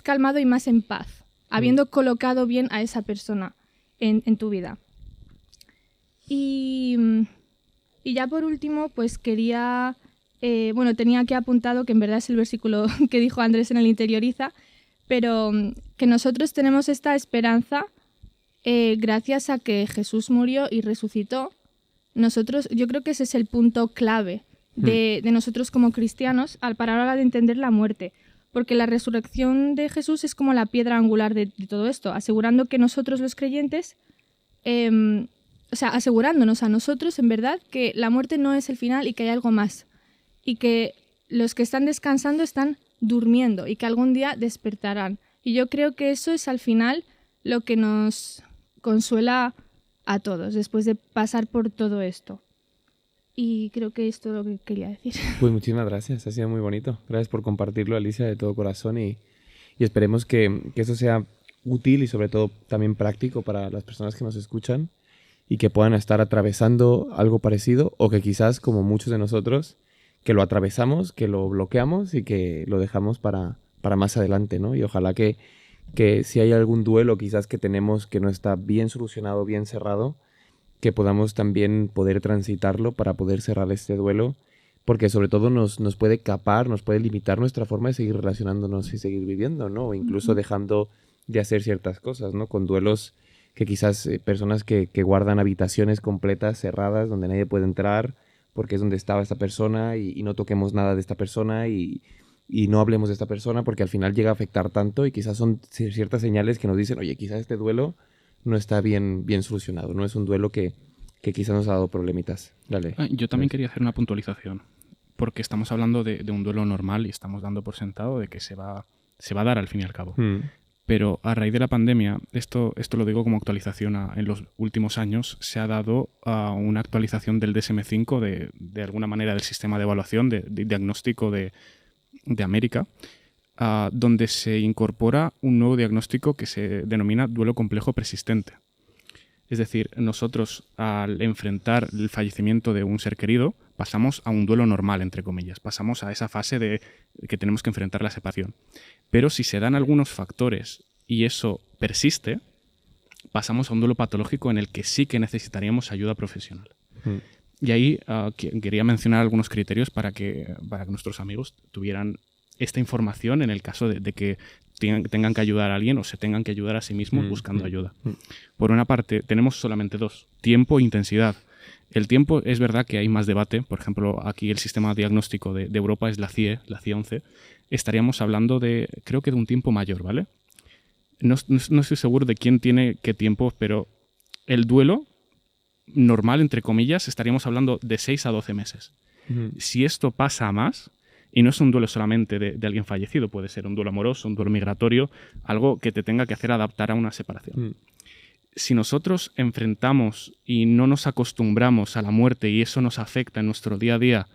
calmado y más en paz, habiendo colocado bien a esa persona en tu vida. Y ya por último, pues quería... tenía aquí apuntado que en verdad es el versículo que dijo Andrés en el Interioriza, pero que nosotros tenemos esta esperanza gracias a que Jesús murió y resucitó. Yo creo que ese es el punto clave de nosotros como cristianos para la hora de entender la muerte, porque la resurrección de Jesús es como la piedra angular de todo esto, asegurando que nosotros los creyentes, asegurándonos a nosotros en verdad que la muerte no es el final y que hay algo más, y que los que están descansando están durmiendo y que algún día despertarán. Y yo creo que eso es al final lo que nos consuela a todos después de pasar por todo esto. Y creo que es todo lo que quería decir. Pues muchísimas gracias, ha sido muy bonito. Gracias por compartirlo, Alicia, de todo corazón, y esperemos que eso sea útil y sobre todo también práctico para las personas que nos escuchan y que puedan estar atravesando algo parecido, o que quizás, como muchos de nosotros, que lo atravesamos, que lo bloqueamos y que lo dejamos para más adelante, ¿no? Y ojalá que si hay algún duelo quizás que tenemos que no está bien solucionado, bien cerrado, que podamos también poder transitarlo para poder cerrar este duelo, porque sobre todo nos puede capar, nos puede limitar nuestra forma de seguir relacionándonos y seguir viviendo, ¿no? O incluso dejando de hacer ciertas cosas, ¿no? Con duelos que quizás personas que guardan habitaciones completas, cerradas, donde nadie puede entrar, porque es donde estaba esta persona, y no toquemos nada de esta persona y no hablemos de esta persona, porque al final llega a afectar tanto, y quizás son ciertas señales que nos dicen, oye, quizás este duelo no está bien solucionado, no es un duelo que quizás nos ha dado problemitas. Dale. Yo también quería hacer una puntualización, porque estamos hablando de un duelo normal y estamos dando por sentado de que se va a dar al fin y al cabo. Pero a raíz de la pandemia, esto lo digo como actualización, en los últimos años se ha dado una actualización del DSM-5, de alguna manera del sistema de evaluación, de diagnóstico de América, donde se incorpora un nuevo diagnóstico que se denomina duelo complejo persistente. Es decir, nosotros al enfrentar el fallecimiento de un ser querido pasamos a un duelo normal, entre comillas, pasamos a esa fase de que tenemos que enfrentar la separación. Pero si se dan algunos factores y eso persiste, pasamos a un duelo patológico en el que sí que necesitaríamos ayuda profesional. Y ahí quería mencionar algunos criterios para que nuestros amigos tuvieran esta información en el caso de que tengan que ayudar a alguien o se tengan que ayudar a sí mismos buscando ayuda. Por una parte, tenemos solamente dos: tiempo e intensidad. El tiempo es verdad que hay más debate. Por ejemplo, aquí el sistema diagnóstico de Europa es la CIE 11. Estaríamos hablando creo que de un tiempo mayor, ¿vale? No estoy seguro de quién tiene qué tiempo, pero el duelo normal, entre comillas, estaríamos hablando de 6 a 12 meses. Si esto pasa a más, y no es un duelo solamente de alguien fallecido, puede ser un duelo amoroso, un duelo migratorio, algo que te tenga que hacer adaptar a una separación. Si nosotros enfrentamos y no nos acostumbramos a la muerte y eso nos afecta en nuestro día a día,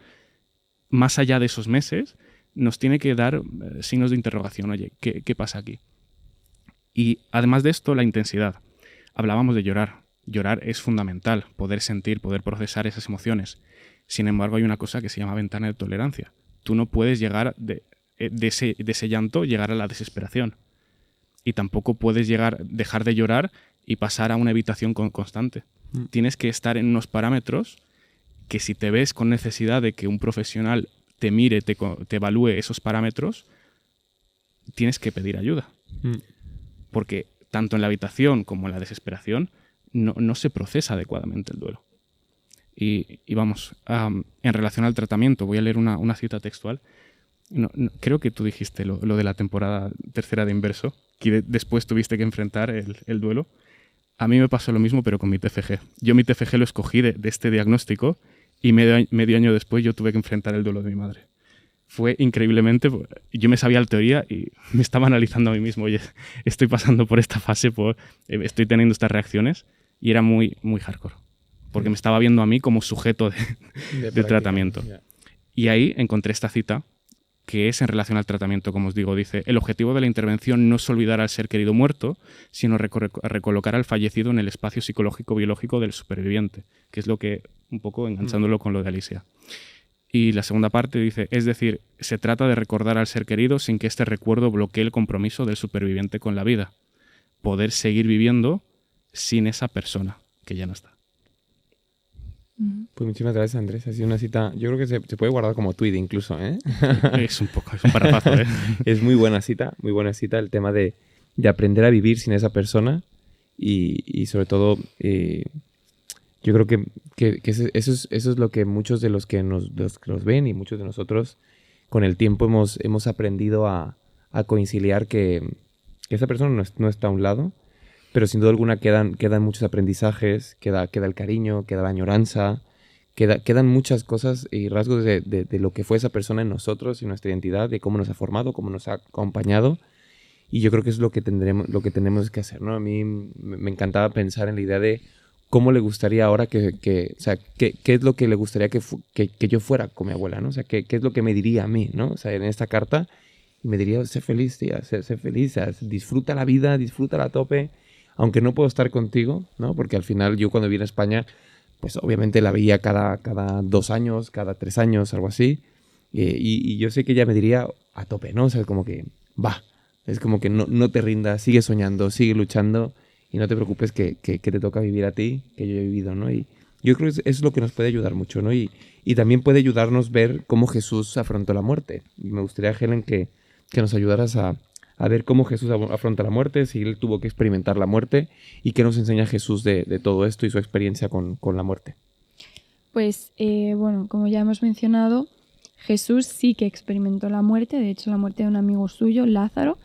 más allá de esos meses, nos tiene que dar signos de interrogación. Oye, ¿qué pasa aquí? Y además de esto, la intensidad. Hablábamos de llorar. Llorar es fundamental, poder sentir, poder procesar esas emociones. Sin embargo, hay una cosa que se llama ventana de tolerancia. Tú no puedes llegar de ese llanto, llegar a la desesperación. Y tampoco puedes dejar de llorar y pasar a una evitación constante. Tienes que estar en unos parámetros que, si te ves con necesidad de que un profesional te mire, te evalúe esos parámetros, tienes que pedir ayuda. Porque tanto en la habitación como en la desesperación no se procesa adecuadamente el duelo. Y vamos, en relación al tratamiento, voy a leer una cita textual. Creo que tú dijiste lo de la temporada tercera de Inverso, que después tuviste que enfrentar el duelo. A mí me pasó lo mismo, pero con mi TFG. Yo mi TFG lo escogí de este diagnóstico, y medio año después yo tuve que enfrentar el duelo de mi madre. Fue increíblemente... Yo me sabía la teoría y me estaba analizando a mí mismo. Oye, estoy pasando por esta fase, estoy teniendo estas reacciones, y era muy, muy hardcore. Porque me estaba viendo a mí como sujeto de tratamiento. Yeah. Y ahí encontré esta cita que es en relación al tratamiento, como os digo. Dice, el objetivo de la intervención no es olvidar al ser querido muerto, sino recolocar al fallecido en el espacio psicológico-biológico del superviviente, que es lo que, un poco enganchándolo con lo de Alicia. Y la segunda parte dice, es decir, se trata de recordar al ser querido sin que este recuerdo bloquee el compromiso del superviviente con la vida. Poder seguir viviendo sin esa persona, que ya no está. Pues muchísimas gracias, Andrés. Ha sido una cita, yo creo que se puede guardar como tweet incluso, ¿eh? Es un parapazo, ¿eh? Es muy buena cita el tema de aprender a vivir sin esa persona y sobre todo yo creo que eso es lo que muchos de los que nos ven y muchos de nosotros con el tiempo hemos aprendido a conciliar que esa persona no está a un lado, pero sin duda alguna quedan muchos aprendizajes, queda el cariño, queda la añoranza, quedan muchas cosas y rasgos de lo que fue esa persona en nosotros y nuestra identidad, de cómo nos ha formado, cómo nos ha acompañado. Y yo creo que es lo que tenemos que hacer, ¿no? A mí me encantaba pensar en la idea de cómo le gustaría ahora o sea, qué es lo que le gustaría que yo fuera con mi abuela, ¿no? O sea, qué es lo que me diría a mí, ¿no? O sea, en esta carta me diría, sé feliz, tía, sé feliz, o sea, disfruta la vida, disfrútala a tope. Aunque no puedo estar contigo, ¿no? Porque al final yo cuando vine a España, pues obviamente la veía cada 2 años, cada 3 años, algo así. Y yo sé que ella me diría a tope, ¿no? O sea, como que, va, es como que no te rindas, sigue soñando, sigue luchando y no te preocupes que te toca vivir a ti, que yo he vivido, ¿no? Y yo creo que eso es lo que nos puede ayudar mucho, ¿no? Y también puede ayudarnos ver cómo Jesús afrontó la muerte. Y me gustaría, Helen, que nos ayudaras a ver cómo Jesús afronta la muerte, si él tuvo que experimentar la muerte y qué nos enseña Jesús de todo esto y su experiencia con la muerte. Pues, bueno, como ya hemos mencionado, Jesús sí que experimentó la muerte, de hecho la muerte de un amigo suyo, Lázaro,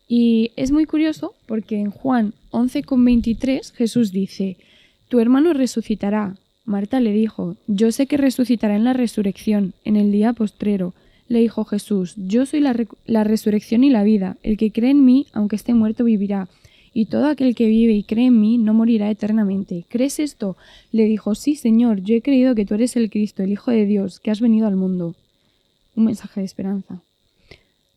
y es muy curioso porque en Juan 11,23 Jesús dice, tu hermano resucitará. Marta le dijo, yo sé que resucitará en la resurrección, en el día postrero. Le dijo Jesús, yo soy la resurrección y la vida. El que cree en mí, aunque esté muerto, vivirá. Y todo aquel que vive y cree en mí no morirá eternamente. ¿Crees esto? Le dijo, sí, Señor, yo he creído que tú eres el Cristo, el Hijo de Dios, que has venido al mundo. Un mensaje de esperanza.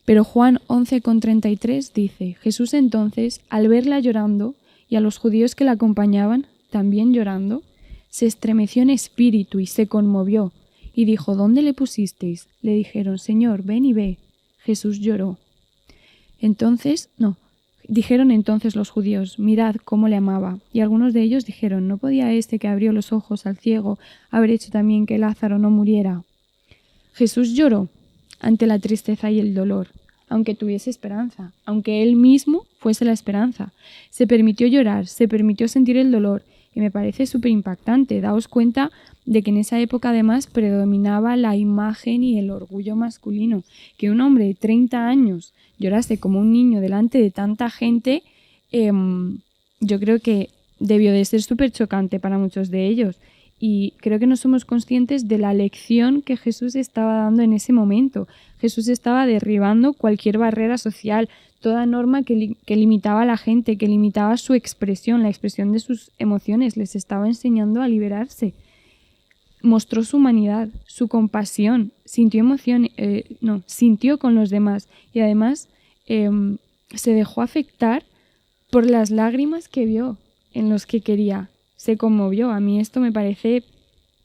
Pero Juan 11,33 dice, Jesús entonces, al verla llorando, y a los judíos que la acompañaban, también llorando, se estremeció en espíritu y se conmovió. Y dijo, ¿dónde le pusisteis? Le dijeron, Señor, ven y ve. Jesús lloró. Dijeron entonces los judíos, mirad cómo le amaba. Y algunos de ellos dijeron, ¿no podía este que abrió los ojos al ciego haber hecho también que Lázaro no muriera? Jesús lloró ante la tristeza y el dolor, aunque tuviese esperanza, aunque él mismo fuese la esperanza. Se permitió llorar, se permitió sentir el dolor. Y me parece súper impactante. Daos cuenta de que en esa época además predominaba la imagen y el orgullo masculino. Que un hombre de 30 años llorase como un niño delante de tanta gente, yo creo que debió de ser súper chocante para muchos de ellos. Y creo que no somos conscientes de la lección que Jesús estaba dando en ese momento. Jesús estaba derribando cualquier barrera social, toda norma que limitaba a la gente, que limitaba su expresión, la expresión de sus emociones. Les estaba enseñando a liberarse. Mostró su humanidad, su compasión, sintió con los demás y además se dejó afectar por las lágrimas que vio en los que quería. Se conmovió. A mí esto me parece,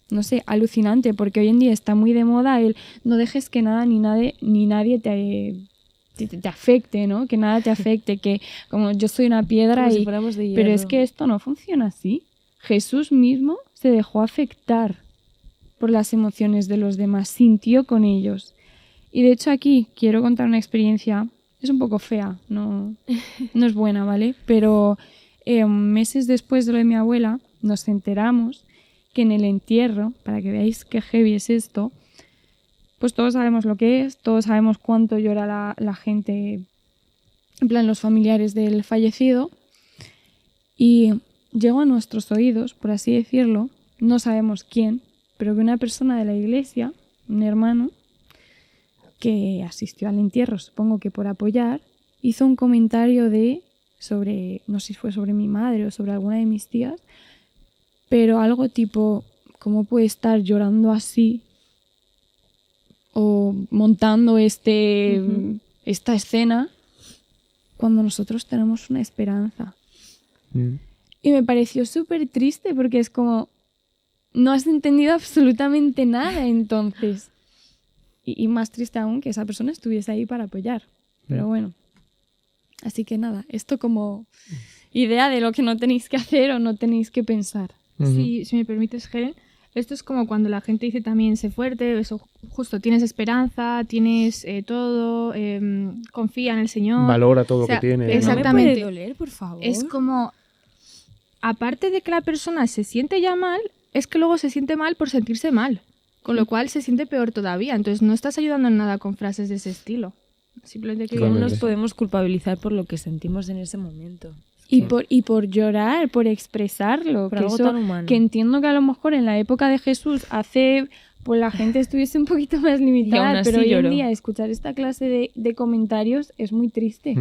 no sé, alucinante, porque hoy en día está muy de moda el no dejes que nada ni nadie te afecte, ¿no? Que nada te afecte, que como yo soy una piedra como si fuéramos de hierro. Pero es que esto no funciona así. Jesús mismo se dejó afectar por las emociones de los demás, sintió con ellos. Y de hecho aquí quiero contar una experiencia, es un poco fea, no es buena, ¿vale? Pero meses después de lo de mi abuela nos enteramos que en el entierro, para que veáis qué heavy es esto, pues todos sabemos lo que es, todos sabemos cuánto llora la gente, en plan los familiares del fallecido, y llegó a nuestros oídos, por así decirlo, no sabemos quién, pero que una persona de la iglesia, un hermano, que asistió al entierro, supongo que por apoyar, hizo un comentario sobre, no sé si fue sobre mi madre o sobre alguna de mis tías, pero algo tipo, ¿cómo puede estar llorando así? o montando esta escena cuando nosotros tenemos una esperanza. Y me pareció súper triste porque es como, no has entendido absolutamente nada entonces. Y más triste aún que esa persona estuviese ahí para apoyar. Pero bueno, así que nada, esto como idea de lo que no tenéis que hacer o no tenéis que pensar. Sí, si me permites, Helen, esto es como cuando la gente dice también sé fuerte, eso justo, tienes esperanza, tienes todo, confía en el Señor. Valora todo lo que tiene. Exactamente. No me puede doler, por favor. Es como, aparte de que la persona se siente ya mal, es que luego se siente mal por sentirse mal. Con lo cual se siente peor todavía. Entonces no estás ayudando en nada con frases de ese estilo. Simplemente que no nos podemos culpabilizar por lo que sentimos en ese momento. Y por llorar, por expresarlo. Por que algo eso, tan humano. que entiendo que a lo mejor en la época de Jesús pues la gente estuviese un poquito más limitada, así pero hoy lloró. en día escuchar esta clase de comentarios es muy triste.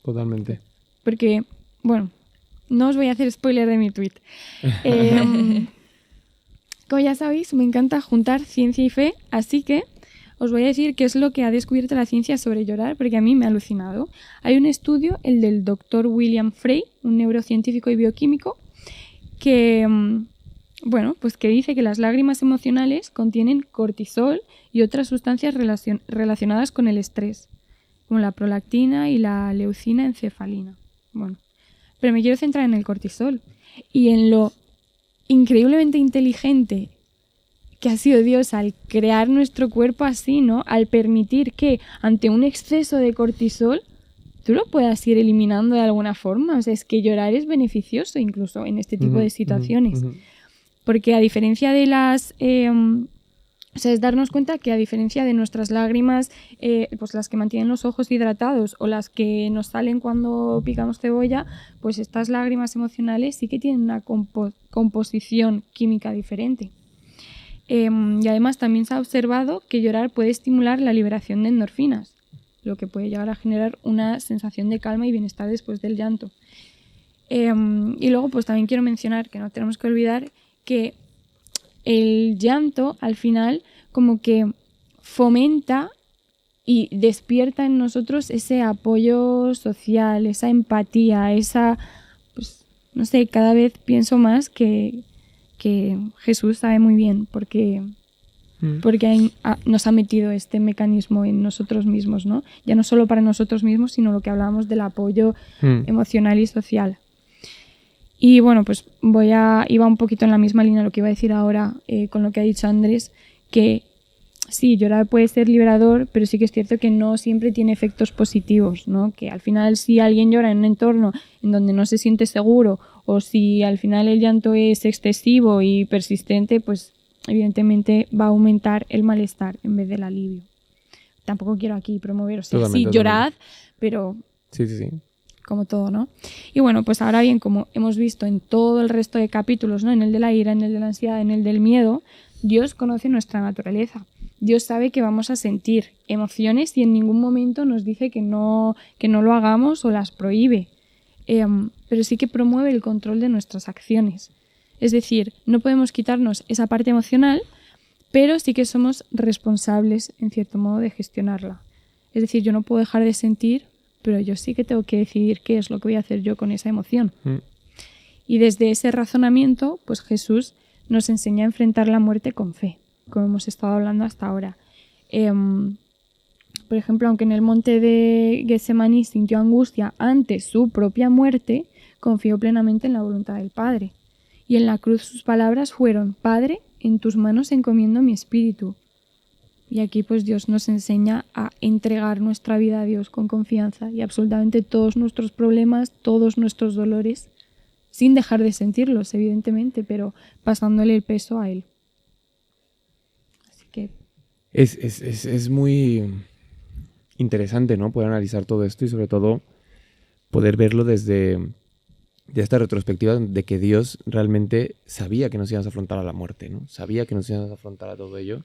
Totalmente. Porque, bueno, no os voy a hacer spoiler de mi tweet. Como ya sabéis, me encanta juntar ciencia y fe, así que os voy a decir qué es lo que ha descubierto la ciencia sobre llorar, porque a mí me ha alucinado. Hay un estudio, el del Dr. William Frey, un neurocientífico y bioquímico, que, pues que dice que las lágrimas emocionales contienen cortisol y otras sustancias relacionadas con el estrés, como la prolactina y la leucina encefalina. Bueno, pero me quiero centrar en el cortisol y en lo increíblemente inteligente que ha sido Dios al crear nuestro cuerpo así, ¿no? Al permitir que ante un exceso de cortisol tú lo puedas ir eliminando de alguna forma. O sea, es que llorar es beneficioso incluso en este tipo de situaciones. Porque a diferencia de las... o sea, es darnos cuenta que a diferencia de nuestras lágrimas, pues las que mantienen los ojos hidratados o las que nos salen cuando picamos cebolla, pues estas lágrimas emocionales sí que tienen una composición química diferente. Y además también se ha observado que llorar puede estimular la liberación de endorfinas, lo que puede llegar a generar una sensación de calma y bienestar después del llanto. Y luego pues también quiero mencionar que no tenemos que olvidar que el llanto al final como que fomenta y despierta en nosotros ese apoyo social, esa empatía, esa, pues no sé, cada vez pienso más que Jesús sabe muy bien porque nos ha metido este mecanismo en nosotros mismos, ¿no? Ya no solo para nosotros mismos, sino lo que hablábamos del apoyo emocional y social. Y bueno, pues iba un poquito en la misma línea lo que iba a decir ahora con lo que ha dicho Andrés, que sí, llorar puede ser liberador, pero sí que es cierto que no siempre tiene efectos positivos, ¿no? Que al final si alguien llora en un entorno en donde no se siente seguro o si al final el llanto es excesivo y persistente, pues evidentemente va a aumentar el malestar en vez del alivio. Tampoco quiero aquí promover, o sea, sí, llorad, pero... Sí. Como todo, ¿no? Y bueno, pues ahora bien, como hemos visto en todo el resto de capítulos, ¿no? En el de la ira, en el de la ansiedad, en el del miedo, Dios conoce nuestra naturaleza. Dios sabe que vamos a sentir emociones y en ningún momento nos dice que no lo hagamos o las prohíbe. Pero sí que promueve el control de nuestras acciones. Es decir, no podemos quitarnos esa parte emocional, pero sí que somos responsables, en cierto modo, de gestionarla. Es decir, yo no puedo dejar de sentir, pero yo sí que tengo que decidir qué es lo que voy a hacer yo con esa emoción. Y desde ese razonamiento, pues Jesús nos enseña a enfrentar la muerte con fe, como hemos estado hablando hasta ahora. Por ejemplo, aunque en el monte de Getsemaní sintió angustia ante su propia muerte, confió plenamente en la voluntad del Padre. Y en la cruz sus palabras fueron: Padre, en tus manos encomiendo mi espíritu. Y aquí pues Dios nos enseña a entregar nuestra vida a Dios con confianza y absolutamente todos nuestros problemas, todos nuestros dolores, sin dejar de sentirlos, evidentemente, pero pasándole el peso a Él. Así que... Es muy interesante, ¿no? Poder analizar todo esto y sobre todo poder verlo desde esta retrospectiva de que Dios realmente sabía que nos íbamos a afrontar a la muerte, ¿no? Sabía que nos íbamos a afrontar a todo ello.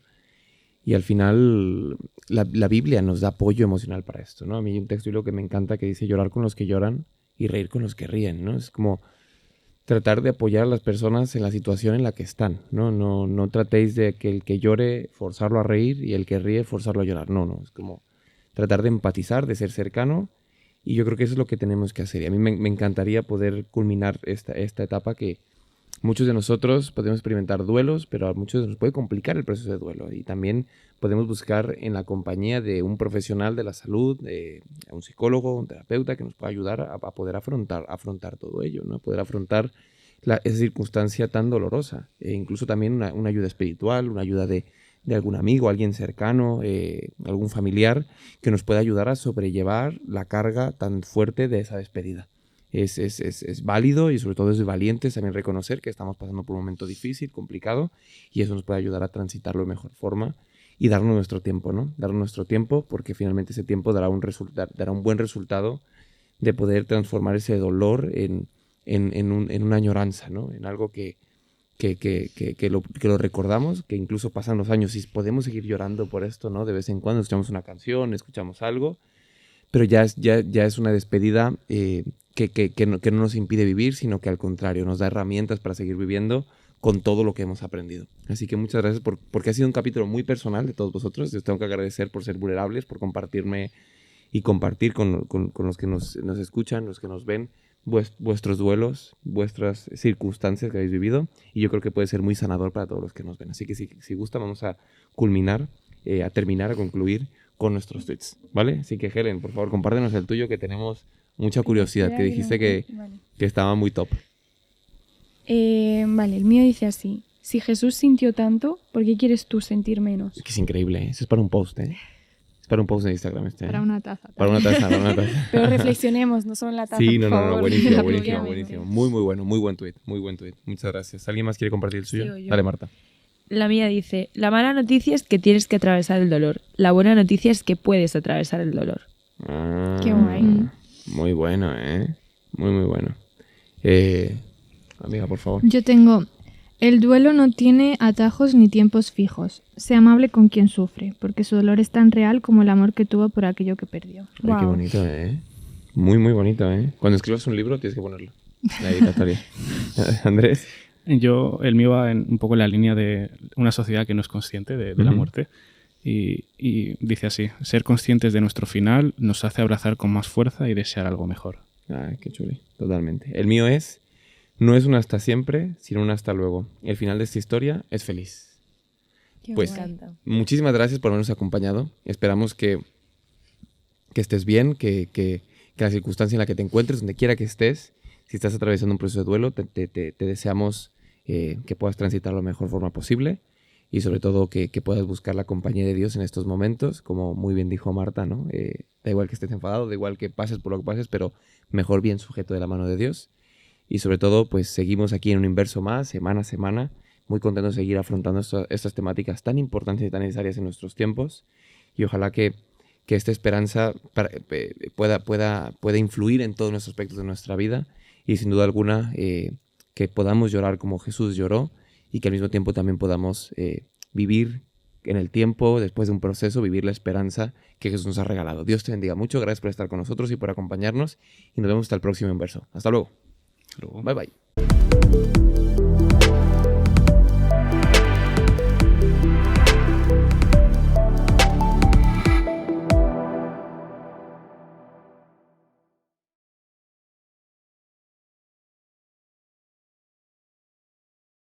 Y al final la Biblia nos da apoyo emocional para esto, ¿no? A mí hay un texto que me encanta que dice llorar con los que lloran y reír con los que ríen, ¿no? Es como tratar de apoyar a las personas en la situación en la que están, ¿no? No tratéis de que el que llore forzarlo a reír y el que ríe forzarlo a llorar. No, es como tratar de empatizar, de ser cercano, y yo creo que eso es lo que tenemos que hacer. Y a mí me encantaría poder culminar esta etapa que muchos de nosotros podemos experimentar duelos, pero a muchos nos puede complicar el proceso de duelo, y también podemos buscar en la compañía de un profesional de la salud, un psicólogo, un terapeuta que nos pueda ayudar a poder afrontar todo ello, ¿no? Poder afrontar esa circunstancia tan dolorosa, incluso también una ayuda espiritual, una ayuda de algún amigo, alguien cercano, algún familiar que nos pueda ayudar a sobrellevar la carga tan fuerte de esa despedida. Es válido y sobre todo es valiente también reconocer que estamos pasando por un momento difícil, complicado, y eso nos puede ayudar a transitarlo de mejor forma y darnos nuestro tiempo, ¿no? Darnos nuestro tiempo, porque finalmente ese tiempo dará un buen resultado de poder transformar ese dolor en una añoranza, ¿no? En algo que lo recordamos, que incluso pasan los años y podemos seguir llorando por esto, ¿no? De vez en cuando escuchamos una canción, escuchamos algo, pero ya es una despedida que no nos impide vivir, sino que al contrario, nos da herramientas para seguir viviendo con todo lo que hemos aprendido. Así que muchas gracias porque ha sido un capítulo muy personal de todos vosotros. Les tengo que agradecer por ser vulnerables, por compartirme y compartir con los que nos escuchan, los que nos ven, vuestros duelos, vuestras circunstancias que habéis vivido, y yo creo que puede ser muy sanador para todos los que nos ven. Así que si gusta, vamos a culminar, a concluir con nuestros tweets, ¿vale? Así que Helen, por favor, compártenos el tuyo, que tenemos mucha curiosidad, que dijiste que estaba muy top. Vale, el mío dice así: si Jesús sintió tanto, ¿por qué quieres tú sentir menos? Es que es increíble, ¿eh? Eso es para un post, ¿eh? Es para un post en Instagram este, ¿eh? Para una taza. Para una taza. Pero reflexionemos, no solo en la taza, Sí, por no, favor. buenísimo. Muy bueno, muy buen tweet. Muchas gracias. ¿Alguien más quiere compartir el suyo? Sigo yo. Dale, Marta. La mía dice: la mala noticia es que tienes que atravesar el dolor. La buena noticia es que puedes atravesar el dolor. Qué guay. Muy bueno, ¿eh? Muy bueno. Amiga, por favor. Yo tengo: el duelo no tiene atajos ni tiempos fijos. Sea amable con quien sufre, porque su dolor es tan real como el amor que tuvo por aquello que perdió. Ay, qué bonito, ¿eh? Muy bonito, ¿eh? Cuando escribas un libro tienes que ponerlo. La dedicatoria. Andrés. El mío va un poco en la línea de una sociedad que no es consciente de la muerte. Y dice así: ser conscientes de nuestro final nos hace abrazar con más fuerza y desear algo mejor. Ay, qué chuli. Totalmente. El mío es: no es un hasta siempre, sino un hasta luego. El final de esta historia es feliz. Pues Me encanta. muchísimas gracias por habernos acompañado. Esperamos que estés bien, que la circunstancia en la que te encuentres, donde quiera que estés, si estás atravesando un proceso de duelo, te deseamos que puedas transitar de la mejor forma posible, y sobre todo que puedas buscar la compañía de Dios en estos momentos, como muy bien dijo Marta, ¿no? Da igual que estés enfadado, da igual que pases por lo que pases, pero mejor bien sujeto de la mano de Dios. Y sobre todo, pues seguimos aquí en un Inverso más, semana a semana, muy contentos de seguir afrontando estas temáticas tan importantes y tan necesarias en nuestros tiempos, y ojalá que esta esperanza pueda influir en todos los aspectos de nuestra vida, y sin duda alguna que podamos llorar como Jesús lloró, y que al mismo tiempo también podamos vivir en el tiempo, después de un proceso, vivir la esperanza que Jesús nos ha regalado. Dios te bendiga mucho, gracias por estar con nosotros y por acompañarnos, y nos vemos hasta el próximo Inverso. Hasta luego. Bye bye.